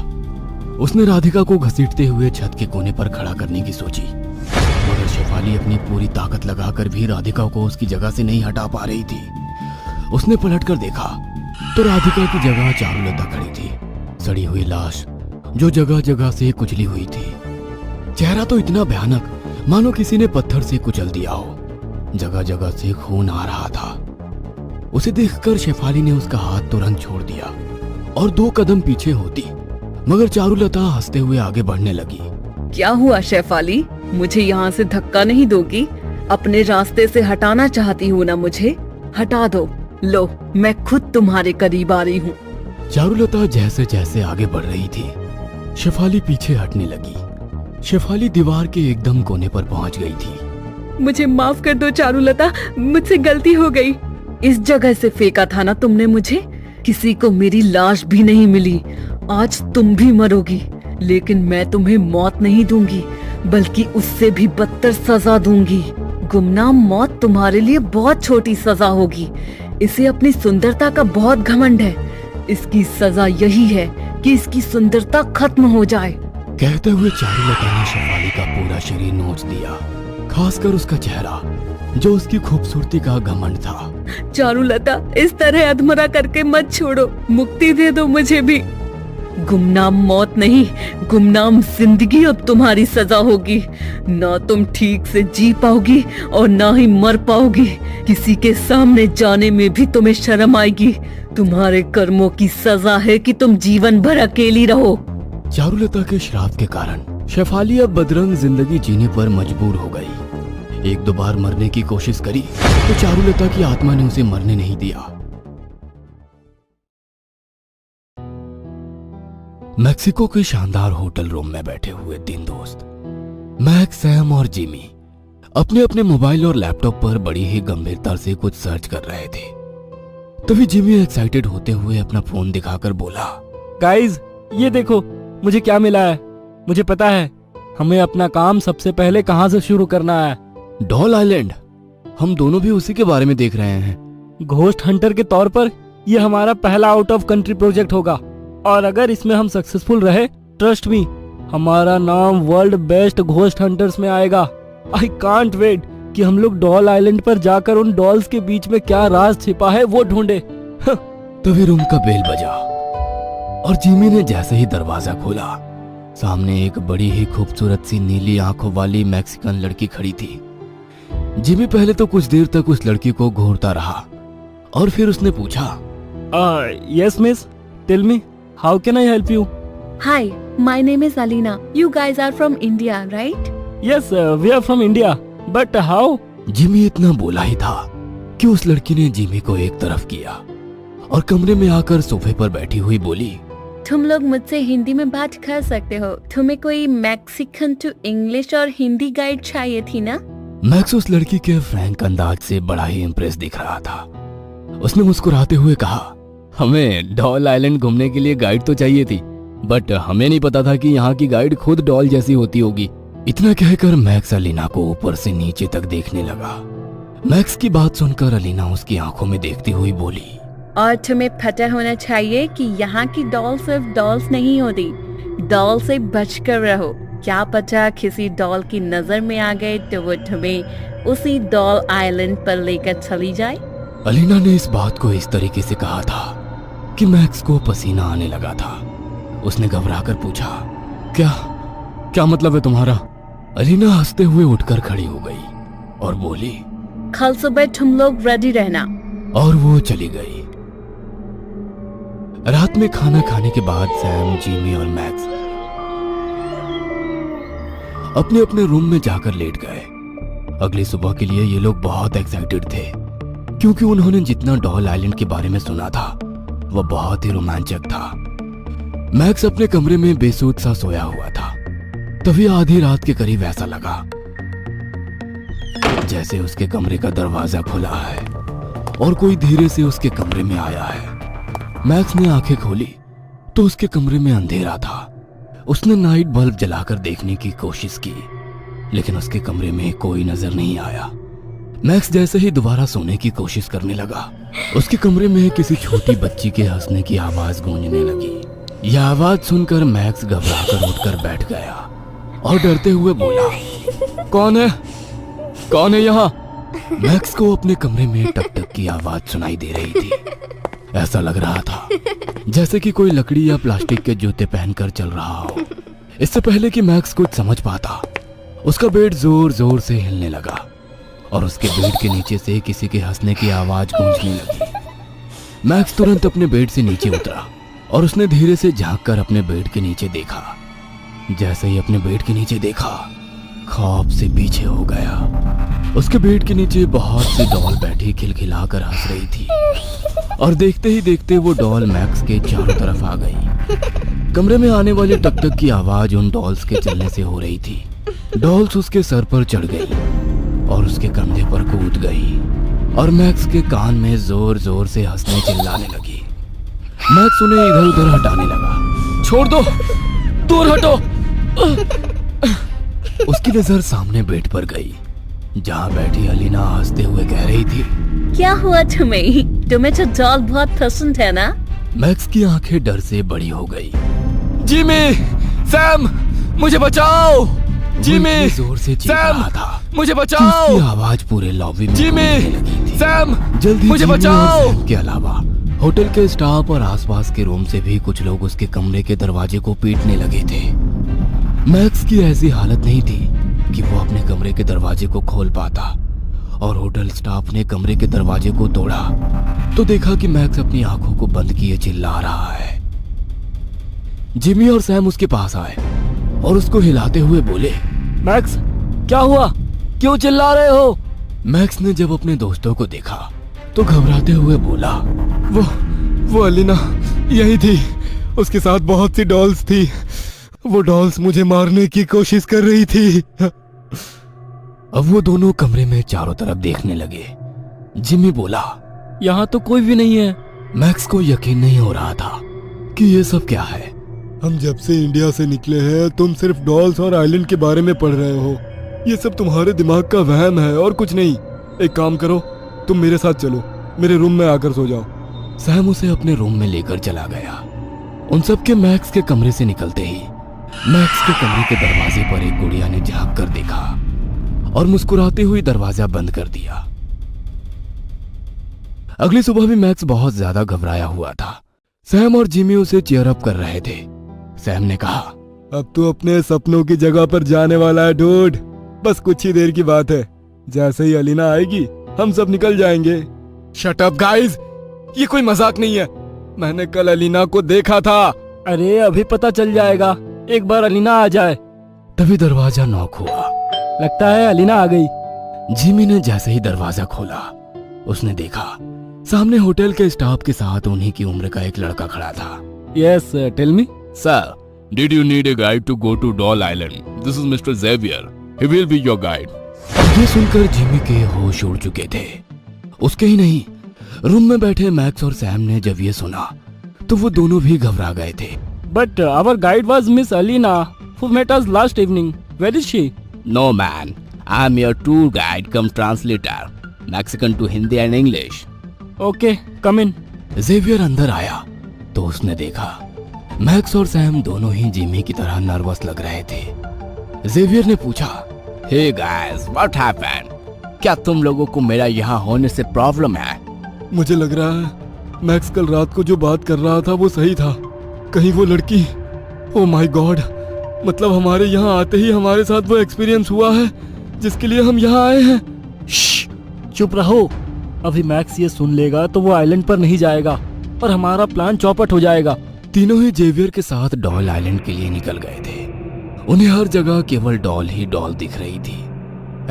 उसने राधिका को घसीटते हुए छत के कोने पर खड़ा करने की सोची, मगर शेफाली अपनी पूरी ताकत लगाकर भी राधिका को उसकी जगह से नहीं हटा पा रही थी। उसने पलटकर देखा तो राधिका की जगह चारुलता खड़ी थी, सड़ी हुई लाश जो जगह जगह से कुचली हुई थी। चेहरा तो इतना भयानक मानो किसी ने पत्थर से कुचल दिया हो। जगह जगह से खून आ रहा था। उसे देखकर शेफाली ने उसका हाथ तुरंत छोड़ दिया और 2 कदम पीछे होती, मगर चारुलता हंसते हुए आगे बढ़ने लगी। क्या हुआ शेफाली, मुझे यहाँ से धक्का नहीं दोगी? अपने रास्ते से हटाना चाहती हूँ ना मुझे? हटा दो। लो, मैं खुद तुम्हारे करीब आ रही हूँ। चारुलता जैसे जैसे आगे बढ़ रही थी, शेफाली पीछे हटने लगी। शेफाली दीवार के एकदम कोने पर पहुंच गई थी। मुझे माफ कर दो चारुलता, मुझसे गलती हो गई। इस जगह से फेंका था ना तुमने मुझे, किसी को मेरी लाश भी नहीं मिली। आज तुम भी मरोगी, लेकिन मैं तुम्हें मौत नहीं दूंगी, बल्कि उससे भी बदतर सजा दूंगी। गुमनाम मौत तुम्हारे लिए बहुत छोटी सजा होगी। इसे अपनी सुंदरता का बहुत घमंड है। इसकी सजा यही है कि इसकी सुंदरता खत्म हो जाए। कहते हुए चारुलता ने शेफाली का पूरा शरीर नोच दिया, खासकर उसका चेहरा जो उसकी खूबसूरती का घमंड था। चारुलता, इस तरह अधमरा करके मत छोड़ो, मुक्ति दे दो मुझे भी। गुमनाम मौत नहीं, गुमनाम जिंदगी अब तुम्हारी सजा होगी। ना तुम ठीक से जी पाओगी और ना ही मर पाओगी। किसी के सामने जाने में भी तुम्हें शर्म आएगी। तुम्हारे कर्मों की सजा है कि तुम जीवन भर अकेली रहो। चारुलता के श्राप के कारण शेफाली अब बदरंग जिंदगी जीने पर मजबूर हो गई। एक दो बार मरने की कोशिश करी तो चारुलता की आत्मा ने उसे मरने नहीं दिया। मैक्सिको के शानदार होटल रूम में बैठे हुए तीन दोस्त मैक्स, सैम और जिमी अपने अपने मोबाइल और लैपटॉप पर बड़ी ही गंभीरता से कुछ सर्च कर रहे थे। तभी जिमी एक्साइटेड होते हुए अपना फोन दिखाकर बोला, गाइज ये देखो मुझे क्या मिला है। मुझे पता है हमें अपना काम सबसे पहले कहाँ से शुरू करना है। Doll island. हम दोनों भी उसी के बारे में देख रहे हैं। घोस्ट हंटर के तौर पर यह हमारा पहला आउट ऑफ कंट्री प्रोजेक्ट होगा, और अगर इसमें हम सक्सेसफुल रहे, ट्रस्ट मी, हमारा नाम वर्ल्ड बेस्ट घोस्ट हंटर्स में आएगा। आई कांट वेट कि हम लोग डॉल आइलैंड पर जाकर उन डॉल्स के बीच में क्या राज छिपा है वो ढूंढे। तभी रूम का बेल बजा और जिमी ने जैसे ही दरवाजा खोला, सामने एक बड़ी ही खूबसूरत सी नीली आंखों वाली मैक्सिकन लड़की खड़ी थी। जिमी पहले तो कुछ देर तक उस लड़की को घूरता रहा और फिर उसने पूछा, yes miss, tell me, how can I help you? Hi, my name is Alina. You guys are from India, right? Yes we are from India, but how? Jimmy इतना बोला ही था कि उस लड़की ने जिमी को एक तरफ किया और कमरे में आकर सोफे पर बैठी हुई बोली, तुम लोग मुझसे हिंदी में बात कर सकते हो। तुम्हें कोई मैक्सिकन टू इंग्लिश और हिंदी गाइड चाहिए थी ना? मैक्स उस लड़की के फ्रैंक अंदाज से बड़ा ही इम्प्रेस दिख रहा था। उसने मुस्कुराते हुए कहा, हमें डॉल आइलैंड घूमने के लिए गाइड तो चाहिए थी, बट हमें नहीं पता था कि यहाँ की गाइड खुद डॉल जैसी होती होगी। इतना कहकर मैक्स अलीना को ऊपर से नीचे तक देखने लगा। मैक्स की बात सुनकर अलीना उसकी आंखों में देखती हुई बोली, और तुम्हें पता होना चाहिए कि यहाँ की डॉल सिर्फ डॉल्स नहीं होती। डॉल से बचकर रहो। क्या पता किसी डॉल की नजर में आ गए तो वो तुम्हें उसी डॉल आइलैंड पर लेकर चली जाए। अलीना ने इस बात को इस तरीके से कहा था कि मैक्स को पसीना आने लगा था। उसने घबराकर पूछा, क्या मतलब है तुम्हारा? अलीना हंसते हुए उठकर खड़ी हो गई और बोली, कल सुबह तुम लोग रेडी रहना। और वो चली गई। रात में खाना खाने के बाद सैम, जिमी और मैक्स अपने अपने रूम में जाकर लेट गए। अगली सुबह के लिए ये लोग बहुत एक्साइटेड थे, क्योंकि उन्होंने जितना डॉल आइलैंड के बारे में सुना था वह बहुत ही रोमांचक था। मैक्स अपने कमरे में बेसुध सा सोया हुआ था। तभी आधी रात के करीब ऐसा लगा जैसे उसके कमरे का दरवाजा खुला है और कोई धीरे से उसके कमरे में आया है। मैक्स ने आंखें खोली तो उसके कमरे में अंधेरा था। उसने नाइट बल्ब जलाकर देखने की कोशिश की, लेकिन उसके कमरे में कोई नजर नहीं आया। मैक्स जैसे ही दोबारा सोने की कोशिश करने लगा, उसके कमरे में किसी छोटी बच्ची के हंसने की आवाज गूंजने लगी। यह आवाज सुनकर मैक्स घबराकर उठकर बैठ गया और डरते हुए बोला, कौन है यहाँ? मैक्स को अपने कमरे में टक टक की आवाज सुनाई दे रही थी। ऐसा लग रहा था जैसे कि कोई लकड़ी या प्लास्टिक के जूते पहनकर चल रहा हो। इससे पहले कि मैक्स कुछ समझ पाता, उसका बेड जोर जोर से हिलने लगा और उसके बेड के नीचे से किसी के हंसने की आवाज गूंजने लगी। मैक्स तुरंत अपने बेड से नीचे उतरा और उसने धीरे से झांक कर अपने बेड के नीचे देखा। जैसे ही अपने बेड के नीचे देखा, ख्वाब से पीछे हो गया। उसके बेड के नीचे बहुत सी डॉल बैठी खिलखिलाकर हंस रही थी और देखते ही देखते वो डॉल मैक्स के चारों तरफ आ गई। कमरे में आने वाली टक टक की आवाज उन डॉल्स के चलने से हो रही थी। डॉल्स उसके सर पर चढ़ गई और उसके कंधे पर कूद गई और मैक्स के कान में जोर जोर से हंसने चिल्लाने लगी। मैक्स उन्हें इधर उधर हटाने लगा। छोड़ दो, दूर हटो। उसकी नजर सामने बेड पर गई जहां बैठी अलीना हंसते हुए कह रही थी, क्या हुआ तुम्हें? तुम्हें तो डॉल बहुत पसंद है ना? मैक्स की आंखें डर से बड़ी हो गई। जिमी, सैम, मुझे बचाओ। वो जिमी, इतनी जोर से चीख सैम, रहा था मुझे कि बचाओ। उसकी आवाज पूरे लॉबी में जिमी, गूंजने लगी थी। सैम, जल्दी मुझे जिमी और बचाओ। सैम के अलावा होटल के स्टाफ और आसपास के रूम से भी कुछ लोग उसके कमरे के दरवाजे को पीटने लगे थे। मैक्स की ऐसी हालत नहीं थी कि वो अपने कमरे के दरवाजे को खोल पाता और होटल स्टाफ ने कमरे के दरवाजे को तोड़ा तो देखा कि मैक्स अपनी आंखों को बंद किए चिल्ला रहा है। जिमी और सैम उसके पास आए और उसको हिलाते हुए बोले, मैक्स, क्या हुआ? क्यों चिल्ला रहे हो? मैक्स ने जब अपने दोस्तों को देखा तो घबराते हुए बोला, वो अलीना यही थी, उसके साथ बहुत सी डॉल्स थी। वो डॉल्स मुझे मारने की कोशिश कर रही थी। अब वो दोनों कमरे में चारों तरफ देखने लगे। जिमी बोला, यहाँ तो कोई भी नहीं है। मैक्स को यकीन नहीं हो रहा था कि ये सब क्या है। हम जब से इंडिया से निकले हैं तुम सिर्फ डॉल्स और आइलैंड के बारे में पढ़ रहे हो। ये सब तुम्हारे दिमाग का वहम है और कुछ नहीं। एक काम करो, तुम मेरे साथ चलो, मेरे रूम में आकर सो जाओ। सैम उसे अपने रूम में लेकर चला गया। उन सब के मैक्स के कमरे से निकलते ही मैक्स के कमरे के दरवाजे पर एक गुड़िया ने झांक कर देखा और मुस्कुराती हुई दरवाजा बंद कर दिया। अगली सुबह भी मैक्स बहुत ज्यादा घबराया हुआ था। सैम और जिमी उसे चीयर अप कर रहे थे। सैम ने कहा, अब तो अपने सपनों की जगह पर जाने वाला है डूड। बस कुछ ही देर की बात है। जैसे ही अलीना आएगी हम सब निकल जाएंगे। शट अप गाइस, ये कोई मजाक नहीं है। मैंने कल अलीना को देखा था। अरे अभी पता चल जाएगा, एक बार अलीना आ जाए। तभी दरवाजा नॉक हुआ। लगता है अलीना आ गई। जिमी ने जैसे ही दरवाजा खोला उसने देखा सामने होटल के स्टाफ के साथ उन्हीं की उम्र का एक लड़का खड़ा था। Yes, tell me. Sir, did you need a guide to go to Doll Island? This is mister Xavier, he will be your guide. ये सुनकर जिमी के होश उड़ चुके थे। उसके ही नहीं, रूम में बैठे मैक्स और सैम ने जब ये सुना तो वो दोनों भी घबरा गए थे। But our guide was miss Alina who met us last evening. Where is she? No man, I am your tour guide come translator, Mexican to Hindi and English. Okay, come in. Xavier अंदर आया तो उसने देखा मैक्स और सैम दोनों ही जिमी की तरह नर्वस लग रहे थे। जेवियर ने पूछा, Hey guys, what happened? क्या तुम लोगों को मेरा यहाँ होने से प्रॉब्लम है? मुझे लग रहा है मैक्स कल रात को जो बात कर रहा था वो सही था। कहीं वो लड़की, ओ माय गॉड, मतलब हमारे यहाँ आते ही हमारे साथ वो एक्सपीरियंस हुआ है जिसके लिए हम यहाँ आए हैं। श्श, चुप रहो। अभी मैक्स ये सुन लेगा तो वो आइलैंड पर नहीं जाएगा और हमारा प्लान चौपट हो जाएगा। तीनों ही जेवियर के साथ डॉल आइलैंड के लिए निकल गए थे। उन्हें हर जगह केवल डॉल ही डॉल दिख रही थी।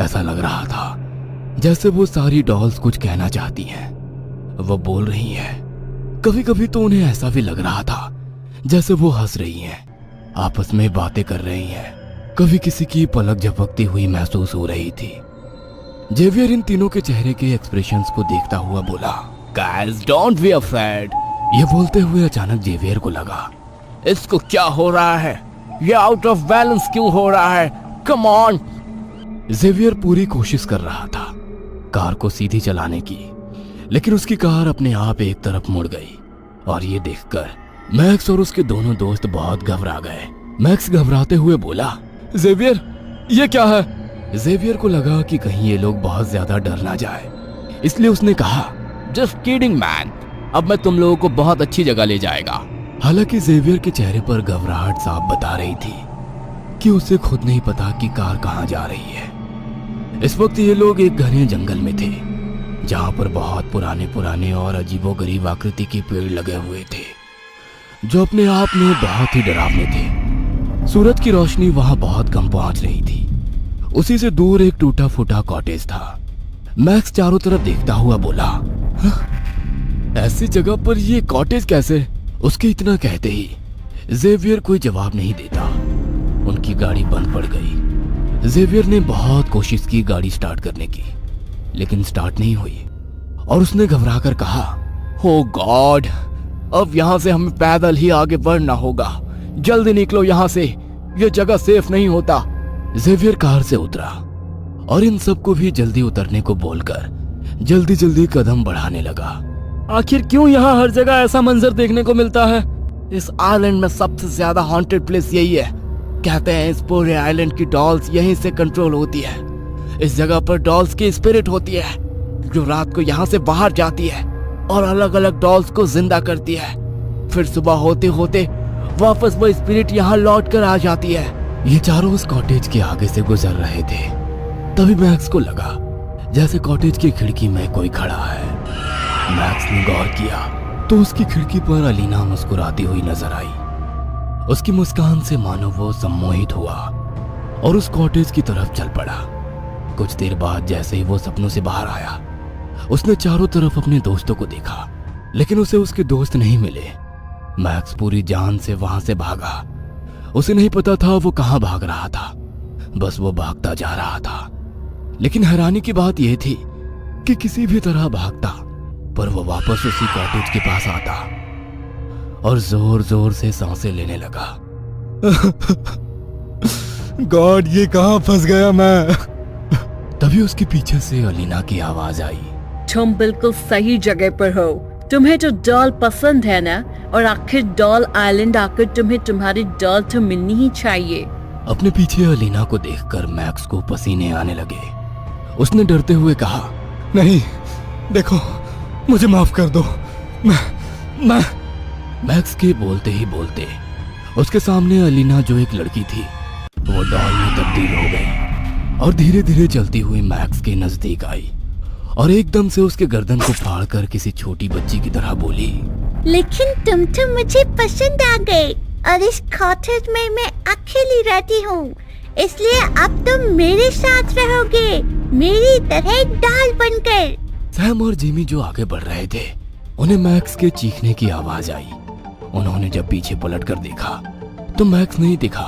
ऐसा लग रहा था जैसे वो सारी डॉल्स कुछ कहना चाहती हैं, वो बोल रही हैं। कभी कभी तो उन्हें ऐसा भी लग रहा था जैसे वो हंस रही हैं, आपस में बातें कर रही हैं। कभी किसी की पलक झपकती हुई महसूस हो रही थी। जेवियर इन तीनों के चेहरे के एक्सप्रेशंस को देखता हुआ बोला, Guys, don't be afraid. ये बोलते हुए अचानक जेवियर को लगा, इसको क्या हो रहा है? ये आउट ऑफ बैलेंस क्यों हो रहा है? Come on. जेवियर पूरी कोशिश कर रहा था कार को सीधी चलाने की, लेकिन उसकी कार अपने आप एक तरफ मुड़ गई और ये देखकर मैक्स और उसके दोनों दोस्त बहुत घबरा गए। मैक्स घबराते हुए बोला, जेवियर, ये क्या है? जेवियर को लगा कि कहीं ये लोग बहुत ज्यादा डर ना जाए, इसलिए उसने कहा, जस्ट किडिंग मैन, अब मैं तुम लोगों को बहुत अच्छी जगह ले जाएगा। हालांकि जेवियर के चेहरे पर घबराहट साफ बता रही थी कि उसे खुद नहीं पता कि कार कहाँ जा रही है। इस वक्त ये लोग एक घने जंगल में थे जहां पर बहुत पुराने पुराने और अजीबोगरीब आकृति के पेड़ लगे हुए थे जो अपने आप में बहुत ही डरावने थे। सूरज की रोशनी वहां बहुत कम पहुंच रही थी। उसी से दूर एक टूटा फूटा कॉटेज था। मैक्स चारों तरफ देखता हुआ बोला, ऐसी जगह पर ये कॉटेज कैसे? उसके इतना कहते ही जेवियर कोई जवाब नहीं देता। उनकी गाड़ी बंद पड़ गई। जेवियर ने बहुत कोशिश की गाड़ी स्टार्ट करने की, लेकिन स्टार्ट नहीं हुई और उसने घबराकर कहा, ओ गॉड, अब यहाँ से हमें पैदल ही आगे बढ़ना होगा, जल्दी निकलो यहाँ से, ये जगह सेफ नहीं होता। जेवियर कार से उतरा और इन सबको भी जल्दी उतरने को बोलकर जल्दी जल्दी कदम बढ़ाने लगा। आखिर क्यों यहाँ हर जगह ऐसा मंजर देखने को मिलता है? इस आइलैंड में सबसे ज्यादा हॉन्टेड प्लेस यही है। कहते हैं इस पूरे आइलैंड की डॉल्स यहीं से कंट्रोल होती है। इस जगह पर डॉल्स की स्पिरिट होती है जो रात को यहाँ से बाहर जाती है और अलग अलग डॉल्स को जिंदा करती है। फिर सुबह होते होते वापस वो स्पिरिट यहाँ लौट कर आ जाती है। ये चारों उस कॉटेज के आगे से गुजर रहे थे। तभी मैक्स को लगा जैसे कॉटेज की खिड़की में कोई खड़ा है। मैक्स ने गौर किया तो उसकी खिड़की पर अलीना मुस्कुराती हुई नजर आई। उसकी मुस्कान से मानो वो सम्मोहित हुआ और उस कॉटेज की तरफ चल पड़ा। कुछ देर बाद जैसे ही वो सपनों से बाहर आया, उसने चारों तरफ अपने दोस्तों को देखा, लेकिन उसे उसके दोस्त नहीं मिले। मैक्स पूरी जान से वहां से भागा। उसे नहीं पता था वो कहां भाग रहा था, बस वो भागता जा रहा था। लेकिन हैरानी की बात यह थी कि किसी भी तरह भागता पर वो वापस उसी कॉटेज के पास आता और जोर जोर से सांसें लेने लगा। गॉड, ये कहाँ फंस गया मैं। तभी उसके पीछे से अलीना की आवाज आई। तुम बिल्कुल सही जगह पर हो। तुम्हें तो डॉल पसंद है ना, और आखिर डॉल आइलैंड आकर तुम्हें तुम्हारी डॉल तो मिलनी ही चाहिए। अपने पीछे अलीना को देखकर मैक्स को पसीने आने लगे। उसने डरते हुए कहा, नहीं, देखो, मुझे माफ कर दो। मैं मैक्स के बोलते ही बोलते उसके सामने अलीना जो एक लड़की थी वो डॉल में तब्दील हो गई और धीरे धीरे चलती हुई मैक्स के नजदीक आई और एकदम से उसके गर्दन को फाड़कर किसी छोटी बच्ची की तरह बोली, लेकिन तुम तो मुझे पसंद आ गए और इस कॉटेज में मैं अकेली रहती हूँ, इसलिए अब तुम मेरे साथ रहोगे, मेरी तरह डॉल बनकर। सैम और जिमी जो आगे बढ़ रहे थे, उन्हें मैक्स के चीखने की आवाज आई। उन्होंने जब पीछे पलट कर देखा तो मैक्स नहीं दिखा।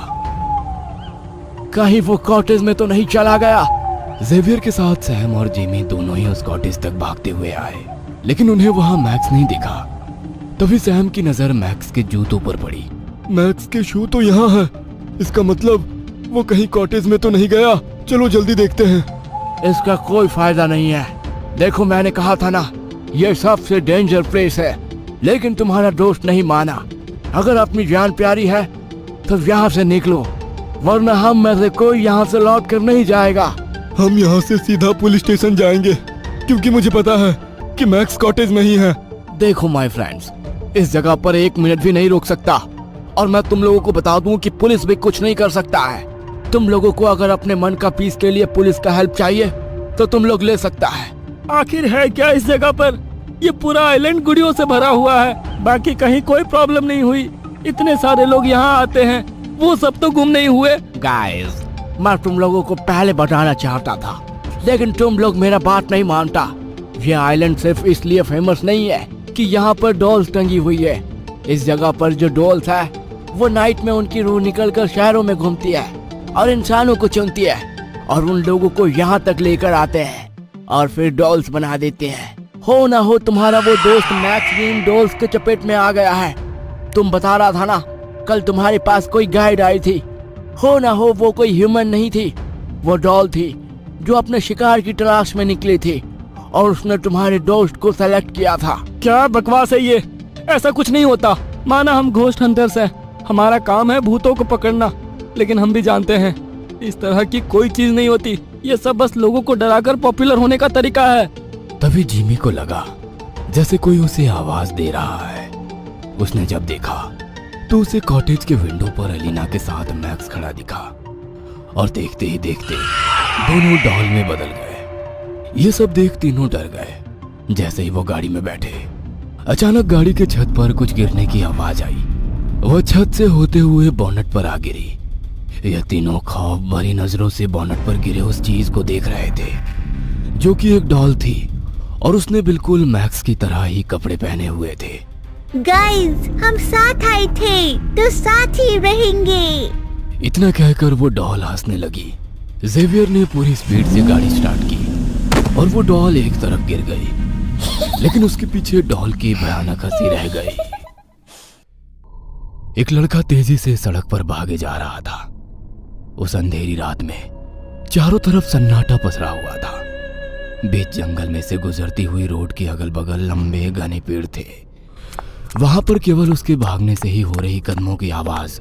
कहीं वो कॉटेज में तो नहीं चला गया? जेवियर के साथ सैम और जिमी दोनों ही उस कॉटेज तक भागते हुए आए, लेकिन उन्हें वहां मैक्स नहीं दिखा। तभी सैम की नजर मैक्स के जूतों पर पड़ी। मैक्स के शू तो यहाँ है, इसका मतलब वो कहीं कॉटेज में तो नहीं गया। चलो जल्दी देखते हैं। इसका कोई फायदा नहीं है। देखो, मैंने कहा था ना, ये सबसे डेंजर प्लेस है, लेकिन तुम्हारा दोस्त नहीं माना। अगर अपनी जान प्यारी है तो यहाँ से निकलो, वरना हम में से कोई यहाँ से लौट कर नहीं जाएगा। हम यहाँ से सीधा पुलिस स्टेशन जाएंगे, क्योंकि मुझे पता है कि मैक्स कॉटेज में ही है। देखो माय फ्रेंड्स, इस जगह पर 1 मिनट भी नहीं रुक सकता, और मैं तुम लोगों को बता दूं कि पुलिस भी कुछ नहीं कर सकता है। तुम लोगों को अगर अपने मन का पीस के लिए पुलिस का हेल्प चाहिए तो तुम लोग ले सकता है। आखिर है क्या इस जगह पर? ये पूरा आइलैंड गुड़ियों से भरा हुआ है, बाकी कहीं कोई प्रॉब्लम नहीं हुई। इतने सारे लोग यहाँ आते हैं, वो सब तो गुम नहीं हुए। गाइस, मैं तुम लोगों को पहले बताना चाहता था, लेकिन तुम लोग मेरा बात नहीं मानता। ये आइलैंड सिर्फ इसलिए फेमस नहीं है कि यहाँ पर डॉल्स टंगी हुई है। इस जगह पर जो डॉल्स है वो नाइट में उनकी रूह निकलकर शहरों में घूमती है और इंसानों को चुनती है, और उन लोगों को यहाँ तक लेकर आते हैं और फिर डॉल्स बना देते हैं। हो ना हो तुम्हारा वो दोस्त मैक्स भी इन डॉल्स के चपेट में आ गया है। तुम बता रहा था ना, कल तुम्हारे पास कोई गाइड आई थी। हो ना हो वो कोई ह्यूमन नहीं थी, वो डॉल थी जो अपने शिकार की तलाश में निकली थी, और उसने तुम्हारे दोस्त को सेलेक्ट किया था। क्या बकवास है ये? ऐसा कुछ नहीं होता। माना हम घोस्ट हंटर्स हैं, हमारा काम है भूतों को पकड़ना, लेकिन हम भी जानते हैं इस तरह की कोई चीज नहीं होती। ये सब बस लोगों को डराकर पॉपुलर होने का तरीका है। तभी जिमी को लगा जैसे कोई उसे आवाज दे रहा है। उसने जब देखा तो उसे कॉटेज के विंडो पर अलीना के साथ मैक्स खड़ा दिखा, और देखते ही देखते दोनों डॉल में बदल गए। ये सब देख तीनों डर गए। जैसे ही वो गाड़ी में बैठे, अचानक गाड़ी के छत पर कुछ गिरने की आवाज आई। वह छत से होते हुए बोनट पर आ गिरी। यह तीनों खौफ भरी नजरों से बोनट पर गिरे उस चीज को देख रहे थे, जो कि एक डॉल थी, और उसने बिल्कुल मैक्स की तरह ही कपड़े पहने हुए थे। गाइस, हम साथ आए थे तो साथ ही रहेंगे। इतना कहकर वो डॉल हंसने लगी। जेवियर ने पूरी स्पीड से गाड़ी स्टार्ट की और वो डॉल एक तरफ गिर गई, लेकिन उसके पीछे डॉल की भयानक हंसी रह गई। एक लड़का तेजी से सड़क पर भागे जा रहा था। उस अंधेरी रात में चारों तरफ सन्नाटा पसरा हुआ था। बीच जंगल में से गुजरती हुई रोड के अगल बगल लंबे घने पेड़ थे। वहां पर केवल उसके भागने से ही हो रही कदमों की आवाज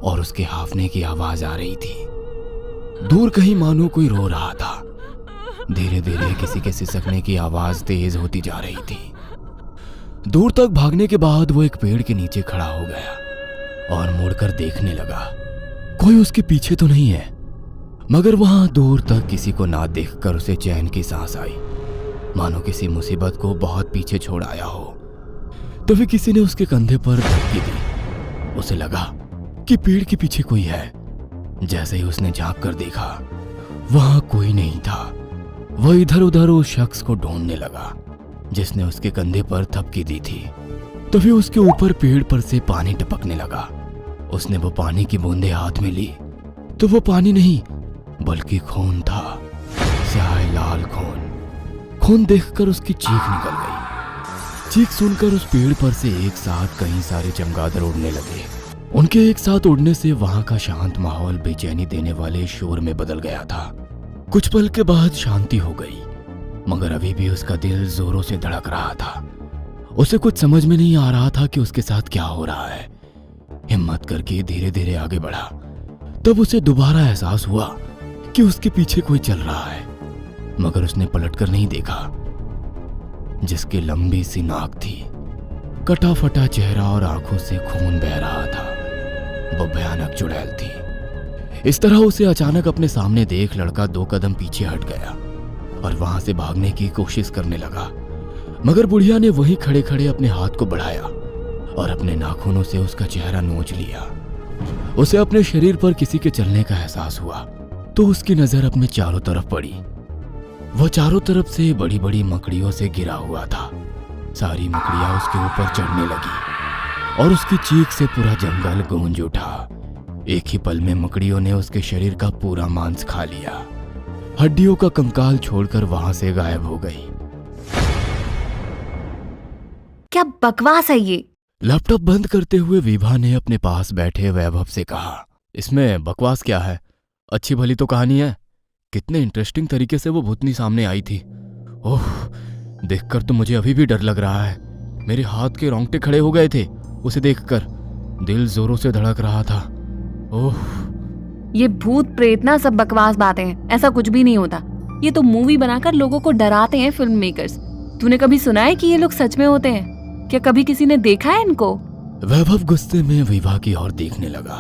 और उसके हाफने की आवाज आ रही थी। दूर कहीं मानो कोई रो रहा था। धीरे धीरे किसी के सिसकने की आवाज तेज होती जा रही थी। दूर तक भागने के बाद वो एक पेड़ के नीचे खड़ा हो गया और मुड़कर देखने लगा। कोई उसके पीछे तो नहीं है, मगर वहां दूर तक किसी को ना देखकर उसे चैन की सांस आई, मानो किसी मुसीबत को बहुत पीछे छोड़ आया हो। तभी किसी ने उसके कंधे पर धक्की दी। उसे लगा कि पेड़ के पीछे कोई है। जैसे ही उसने झांक कर देखा, वहां कोई नहीं था। वह इधर उधर उस शख्स को ढूंढने लगा जिसने उसके कंधे पर थपकी दी थी। तभी उसके ऊपर पेड़ पर से पानी टपकने लगा। उसने वो पानी की बूंदें हाथ में ली तो वो पानी नहीं बल्कि खून था, स्याह लाल खून। खून देखकर उसकी चीख निकल गई। चीख सुनकर उस पेड़ पर से एक साथ कई सारे चमगादड़ उड़ने लगे। उनके एक साथ उड़ने से वहां का शांत माहौल बेचैनी देने वाले शोर में बदल गया था। कुछ पल के बाद शांति हो गई, मगर अभी भी उसका दिल जोरों से धड़क रहा था। उसे कुछ समझ में नहीं आ रहा था कि उसके साथ क्या हो रहा है। हिम्मत करके धीरे धीरे आगे बढ़ा। तब उसे दोबारा एहसास हुआ कि उसके पीछे कोई चल रहा है, मगर उसने पलटकर नहीं देखा। जिसकी लंबी सी नाक थी, कटा फटा चेहरा और आंखों से खून बह रहा था, वो भयानक चुड़ैल थी। इस तरह उसे अचानक अपने सामने देख लड़का 2 कदम पीछे हट गया और वहां से भागने की कोशिश करने लगा, मगर बुढ़िया ने वहीं खड़े खड़े अपने हाथ को बढ़ाया और अपने नाखूनों से उसका चेहरा नोच लिया। उसे अपने शरीर पर किसी के चलने का एहसास हुआ तो उसकी नजर अपने चारों तरफ पड़ी। वह चारों तरफ से बड़ी बड़ी मकड़ियों से घिरा हुआ था। सारी मकड़ियां उसके ऊपर चढ़ने लगी और उसकी चीख से पूरा जंगल गूंज उठा। एक ही पल में मकड़ियों ने उसके शरीर का पूरा मांस खा लिया। हड्डियों का कंकाल छोड़कर वहां से गायब हो गई। क्या बकवास है ये? लैपटॉप बंद करते हुए विभा ने अपने पास बैठे वैभव से कहा, इसमें बकवास क्या है? अच्छी भली तो कहानी है। कितने इंटरेस्टिंग तरीके से वो भूतनी सामने आई थी। ओह, देखकर तो मुझे अभी भी डर लग रहा है। मेरे हाथ के रोंगटे खड़े हो गए थे उसे देखकर। दिल जोरों से धड़क रहा था। ओह, ये भूत प्रेत ना सब बकवास बातें हैं, ऐसा कुछ भी नहीं होता। ये तो मूवी बनाकर लोगों को डराते हैं फिल्म मेकर्स। तूने कभी सुना है कि ये लोग सच में होते हैं? क्या कभी किसी ने देखा है इनको? वैभव गुस्से में विभा की ओर देखने लगा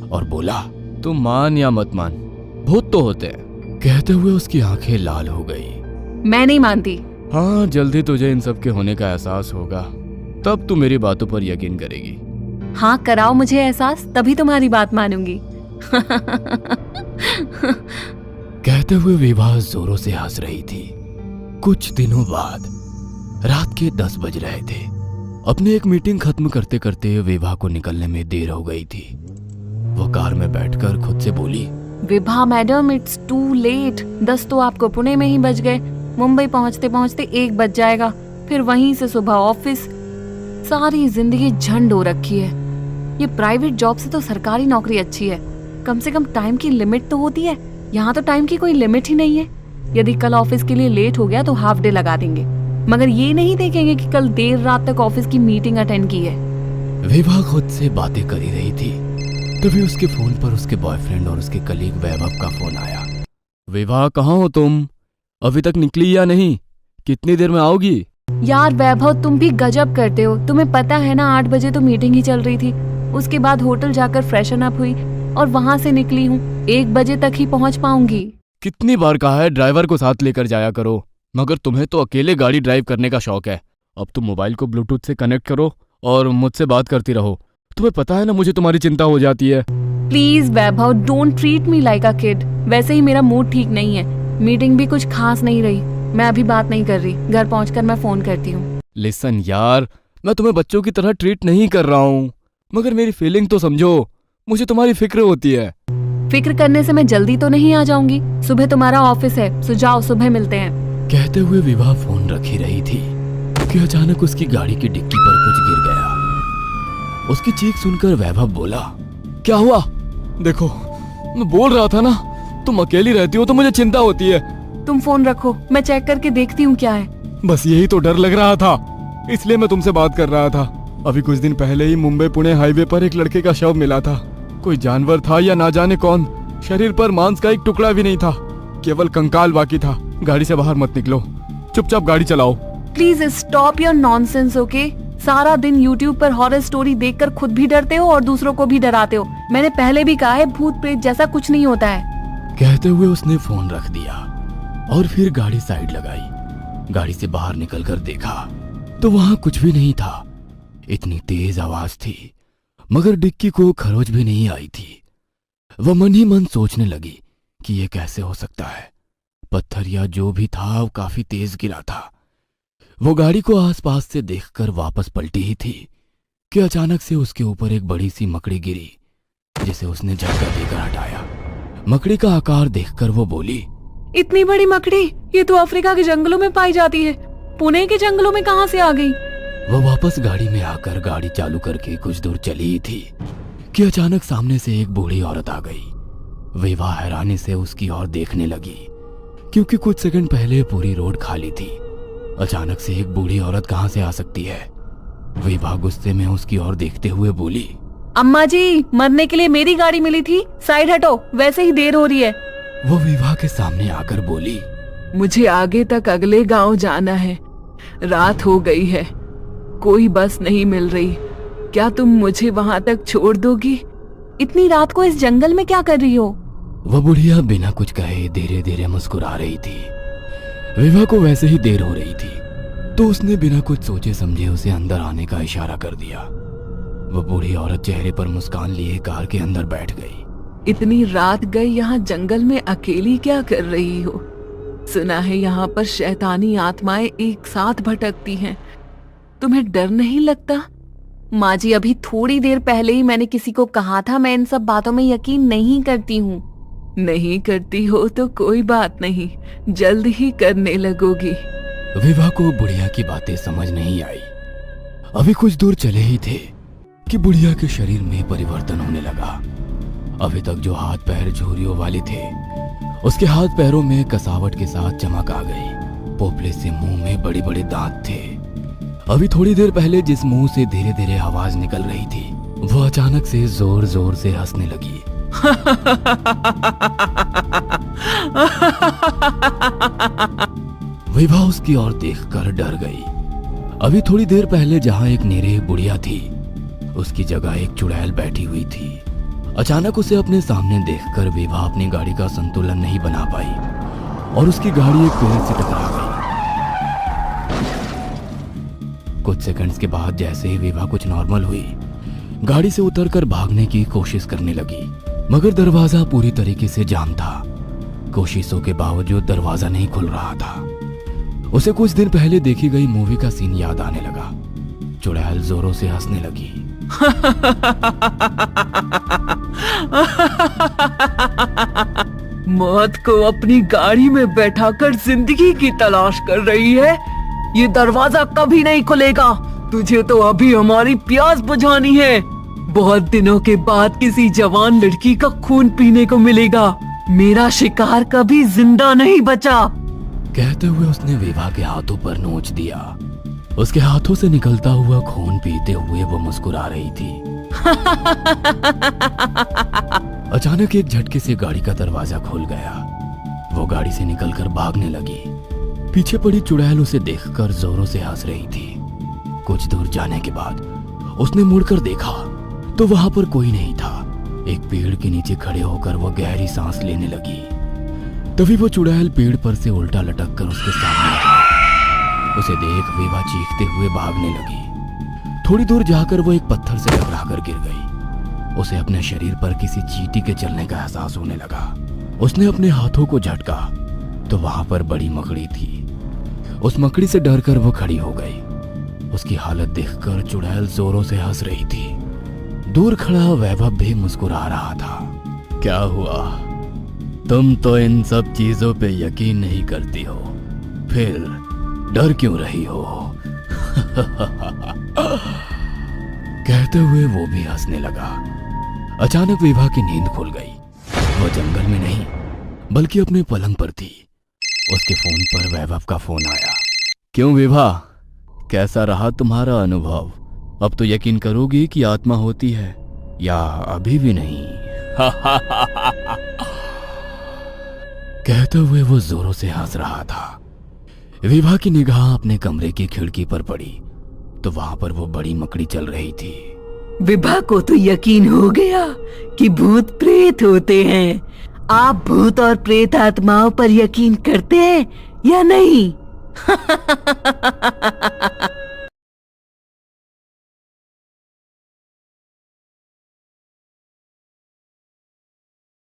और बोला, तुम मान या मत मान, भूत तो होते हैं। कहते हुए उसकी आंखें लाल हो गई। मैं नहीं मानती। हाँ, जल्दी तुझे इन सब के होने का एहसास होगा, तब तू मेरी बातों पर यकीन करेगी। हाँ, कराओ मुझे एहसास, तभी तुम्हारी बात मानूंगी। कहते हुए विभा जोरों से हंस रही थी। कुछ दिनों बाद रात के 10 बज रहे थे। अपनी एक मीटिंग खत्म करते करते विभा को निकलने में देर हो गई थी। वो कार में बैठकर खुद से बोली, Vibha madam, it's too late. 10 तो आपको पुणे में ही बज गए। मुंबई पहुंचते पहुंचते 1 बज जाएगा, फिर वहीं से सुबह ऑफिस। सारी जिंदगी झंड हो रखी है। ये प्राइवेट जॉब से तो सरकारी नौकरी अच्छी है, कम से कम टाइम की लिमिट तो होती है। यहाँ तो टाइम की कोई लिमिट ही नहीं है। यदि कल ऑफिस के लिए लेट हो गया तो हाफ डे लगा देंगे, मगर ये नहीं देखेंगे कि कल देर रात तक ऑफिस की मीटिंग अटेंड की है। विभा खुद से बातें कर ही रही थी, तभी उसके फोन पर उसके बॉयफ्रेंड और उसके कलीग वैभव का फोन आया। विभा, कहाँ हो तुम? अभी तक निकली या नहीं? कितनी देर में आओगी? यार वैभव, तुम भी गजब करते हो। तुम्हें पता है ना, 8 बजे तो मीटिंग ही चल रही थी। उसके बाद होटल जाकर फ्रेशन अप हुई और वहां से निकली हूँ। 1 बजे तक ही पहुंच पाऊंगी। कितनी बार कहा है ड्राइवर को साथ लेकर जाया करो, मगर तुम्हें तो अकेले गाड़ी ड्राइव करने का शौक है। अब तुम मोबाइल को ब्लूटूथ से कनेक्ट करो और मुझसे बात करती रहो। तुम्हें पता है ना मुझे तुम्हारी चिंता हो जाती है। Please Vaibhav, don't treat me like a kid. वैसे ही मेरा मूड ठीक नहीं है, मीटिंग भी कुछ खास नहीं रही। मैं अभी बात नहीं कर रही, घर पहुंचकर मैं फोन करती हूँ। लिसन यार, मैं तुम्हें बच्चों की तरह ट्रीट नहीं कर रहा हूँ, मगर मेरी फीलिंग तो समझो। मुझे तुम्हारी फिक्र होती है। फिक्र करने से मैं जल्दी तो नहीं आ जाऊंगी। सुबह तुम्हारा ऑफिस है, सो जाओ, सुबह मिलते हैं। कहते हुए विवाह फोन रखी रही थी कि अचानक उसकी गाड़ी की डिक्की पर कुछ गिर गया। उसकी चीख सुनकर वैभव बोला, क्या हुआ? देखो, मैं बोल रहा था ना, तुम अकेली रहती हो तो मुझे चिंता होती है। तुम फोन रखो, मैं चेक करके देखती हूँ क्या है। बस यही तो डर लग रहा था, इसलिए मैं तुमसे बात कर रहा था। अभी कुछ दिन पहले ही मुंबई पुणे हाईवे पर एक लड़के का शव मिला था। कोई जानवर था या ना जाने कौन। शरीर पर मांस का एक टुकड़ा भी नहीं था, केवल कंकाल बाकी था। गाड़ी से बाहर मत निकलो, चुपचाप गाड़ी चलाओ। Please stop your nonsense, okay? सारा दिन YouTube पर हॉरर स्टोरी देखकर खुद भी डरते हो और दूसरों को भी डराते हो। मैंने पहले भी कहा है, भूत प्रेत जैसा कुछ नहीं होता है। कहते हुए उसने फोन रख दिया और फिर गाड़ी साइड लगाई। गाड़ी से बाहर निकलकर देखा तो वहां कुछ भी नहीं था। इतनी तेज आवाज थी मगर डिक्की को खरोच भी नहीं आई थी। वह मन ही मन सोचने लगी कि यह कैसे हो सकता है। पत्थर या जो भी था वो काफी तेज गिरा था। वो गाड़ी को आसपास से देखकर वापस पलटी ही थी कि अचानक से उसके ऊपर एक बड़ी सी मकड़ी गिरी, जिसे उसने झटका देकर हटाया। मकड़ी का आकार देखकर वो बोली, इतनी बड़ी मकड़ी? ये तो अफ्रीका के जंगलों में पाई जाती है, पुणे के जंगलों में कहाँ से आ गई? वह वापस गाड़ी में आकर गाड़ी चालू करके कुछ दूर चली ही थी कि अचानक सामने से एक बूढ़ी औरत आ गई। विवाह हैरानी से उसकी ओर देखने लगी क्योंकि कुछ सेकंड पहले पूरी रोड खाली थी। अचानक से एक बूढ़ी औरत कहां से आ सकती है? विवाह गुस्से में उसकी ओर देखते हुए बोली, अम्मा जी, मरने के लिए मेरी गाड़ी मिली थी, साइड हटो, वैसे ही देर हो रही है। वो विवाह के सामने आकर बोली, मुझे आगे तक अगले गांव जाना है, रात हो गई है, कोई बस नहीं मिल रही, क्या तुम मुझे वहां तक छोड़ दोगी? इतनी रात को इस जंगल में क्या कर रही हो? वह बुढ़िया बिना कुछ कहे धीरे धीरे मुस्कुरा रही थी। विवाह को वैसे ही देर हो रही थी तो उसने बिना कुछ सोचे समझे उसे अंदर आने का इशारा कर दिया। वह बूढ़ी औरत चेहरे पर मुस्कान लिए कार के अंदर बैठ गई। इतनी रात गई, यहाँ जंगल में अकेली क्या कर रही हो? सुना है यहाँ पर शैतानी आत्माएं एक साथ भटकती हैं, तुम्हें डर नहीं लगता? माँ जी, अभी थोड़ी देर पहले ही मैंने किसी को कहा था मैं इन सब बातों में यकीन नहीं करती हूँ। नहीं करती हो तो कोई बात नहीं, जल्द ही करने लगोगी। विवाह को बुढ़िया की बातें समझ नहीं आई। अभी कुछ दूर चले ही थे कि बुढ़िया के शरीर में परिवर्तन होने लगा। अभी तक जो हाथ पैर झुर्रियों वाले थे, उसके हाथ पैरों में कसावट के साथ चमक आ गई। पोपले से मुंह में बड़े बड़े दांत थे। अभी थोड़ी देर पहले जिस मुंह से धीरे धीरे आवाज निकल रही थी, वो अचानक से जोर जोर से हंसने लगी। विवाह उसकी ओर देखकर डर गई। अभी थोड़ी देर पहले जहां एक निरीह बुढ़िया थी, उसकी जगह एक चुड़ैल बैठी हुई थी। अचानक उसे अपने सामने देखकर विवाह अपनी गाड़ी का संतुलन नहीं बना पाई और उसकी गाड़ी एक पेड़ से टकरा गई। कुछ सेकंड्स के बाद जैसे ही विवाह कुछ नॉर्मल हुई, गाड़ी से उतरकर भागने की कोशिश करने लगी, मगर दरवाजा पूरी तरीके से जाम था। कोशिशों के बावजूद दरवाजा नहीं खुल रहा था। उसे कुछ दिन पहले देखी गई मूवी का सीन याद आने लगा। चुड़ैल जोरों से हंसने लगी। मौत को अपनी गाड़ी में बैठाकर जिंदगी की तलाश कर रही है। ये दरवाजा कभी नहीं खुलेगा। तुझे तो अभी हमारी प्यास बुझानी है। बहुत दिनों के बाद किसी जवान लड़की का खून पीने को मिलेगा। मेरा शिकार कभी जिंदा नहीं बचा। कहते हुए उसने विवाह के हाथों पर नोच दिया। उसके हाथों से निकलता हुआ खून पीते हुए वो मुस्कुरा रही थी। अचानक एक झटके से गाड़ी का दरवाजा खुल गया। वो गाड़ी से निकलकर भागने लगी। पीछे पड़ी चुड़ैल उसे देखकर जोरों से हंस रही थी। कुछ दूर जाने के बाद उसने मुड़कर देखा तो वहां पर कोई नहीं था। एक पेड़ के नीचे खड़े होकर वो गहरी सांस लेने लगी। तभी वो चुड़ैल पेड़ पर से उल्टा लटक कर उसके सामने आ गई। उसे देख विवाह चीखते हुए भागने लगी। थोड़ी दूर जाकर वो एक पत्थर से टकराकर गिर गई। उसे अपने शरीर पर किसी चींटी के चलने का एहसास होने लगा। उसने अपने हाथों को झटका तो वहां पर बड़ी मकड़ी थी। उस मकड़ी से डरकर वो खड़ी हो गई। उसकी हालत देखकर चुड़ैल जोरों से हंस रही थी। दूर खड़ा वैभव भी मुस्कुरा रहा था। क्या हुआ? तुम तो इन सब चीजों पे यकीन नहीं करती हो, फिर डर क्यों रही हो? कहते हुए वो भी हंसने लगा। अचानक विभा की नींद खुल गई। वो जंगल में नहीं बल्कि अपने पलंग पर थी। उसके फोन पर वैभव का फोन आया। क्यों विभा, कैसा रहा तुम्हारा अनुभव? अब तो यकीन करोगी कि आत्मा होती है या अभी भी नहीं? कहते हुए वो जोरों से हंस रहा था। विभा की निगाह अपने कमरे की खिड़की पर पड़ी तो वहां पर वो बड़ी मकड़ी चल रही थी। विभा को तो यकीन हो गया कि भूत प्रेत होते हैं। आप भूत और प्रेत आत्माओं पर यकीन करते हैं या नहीं?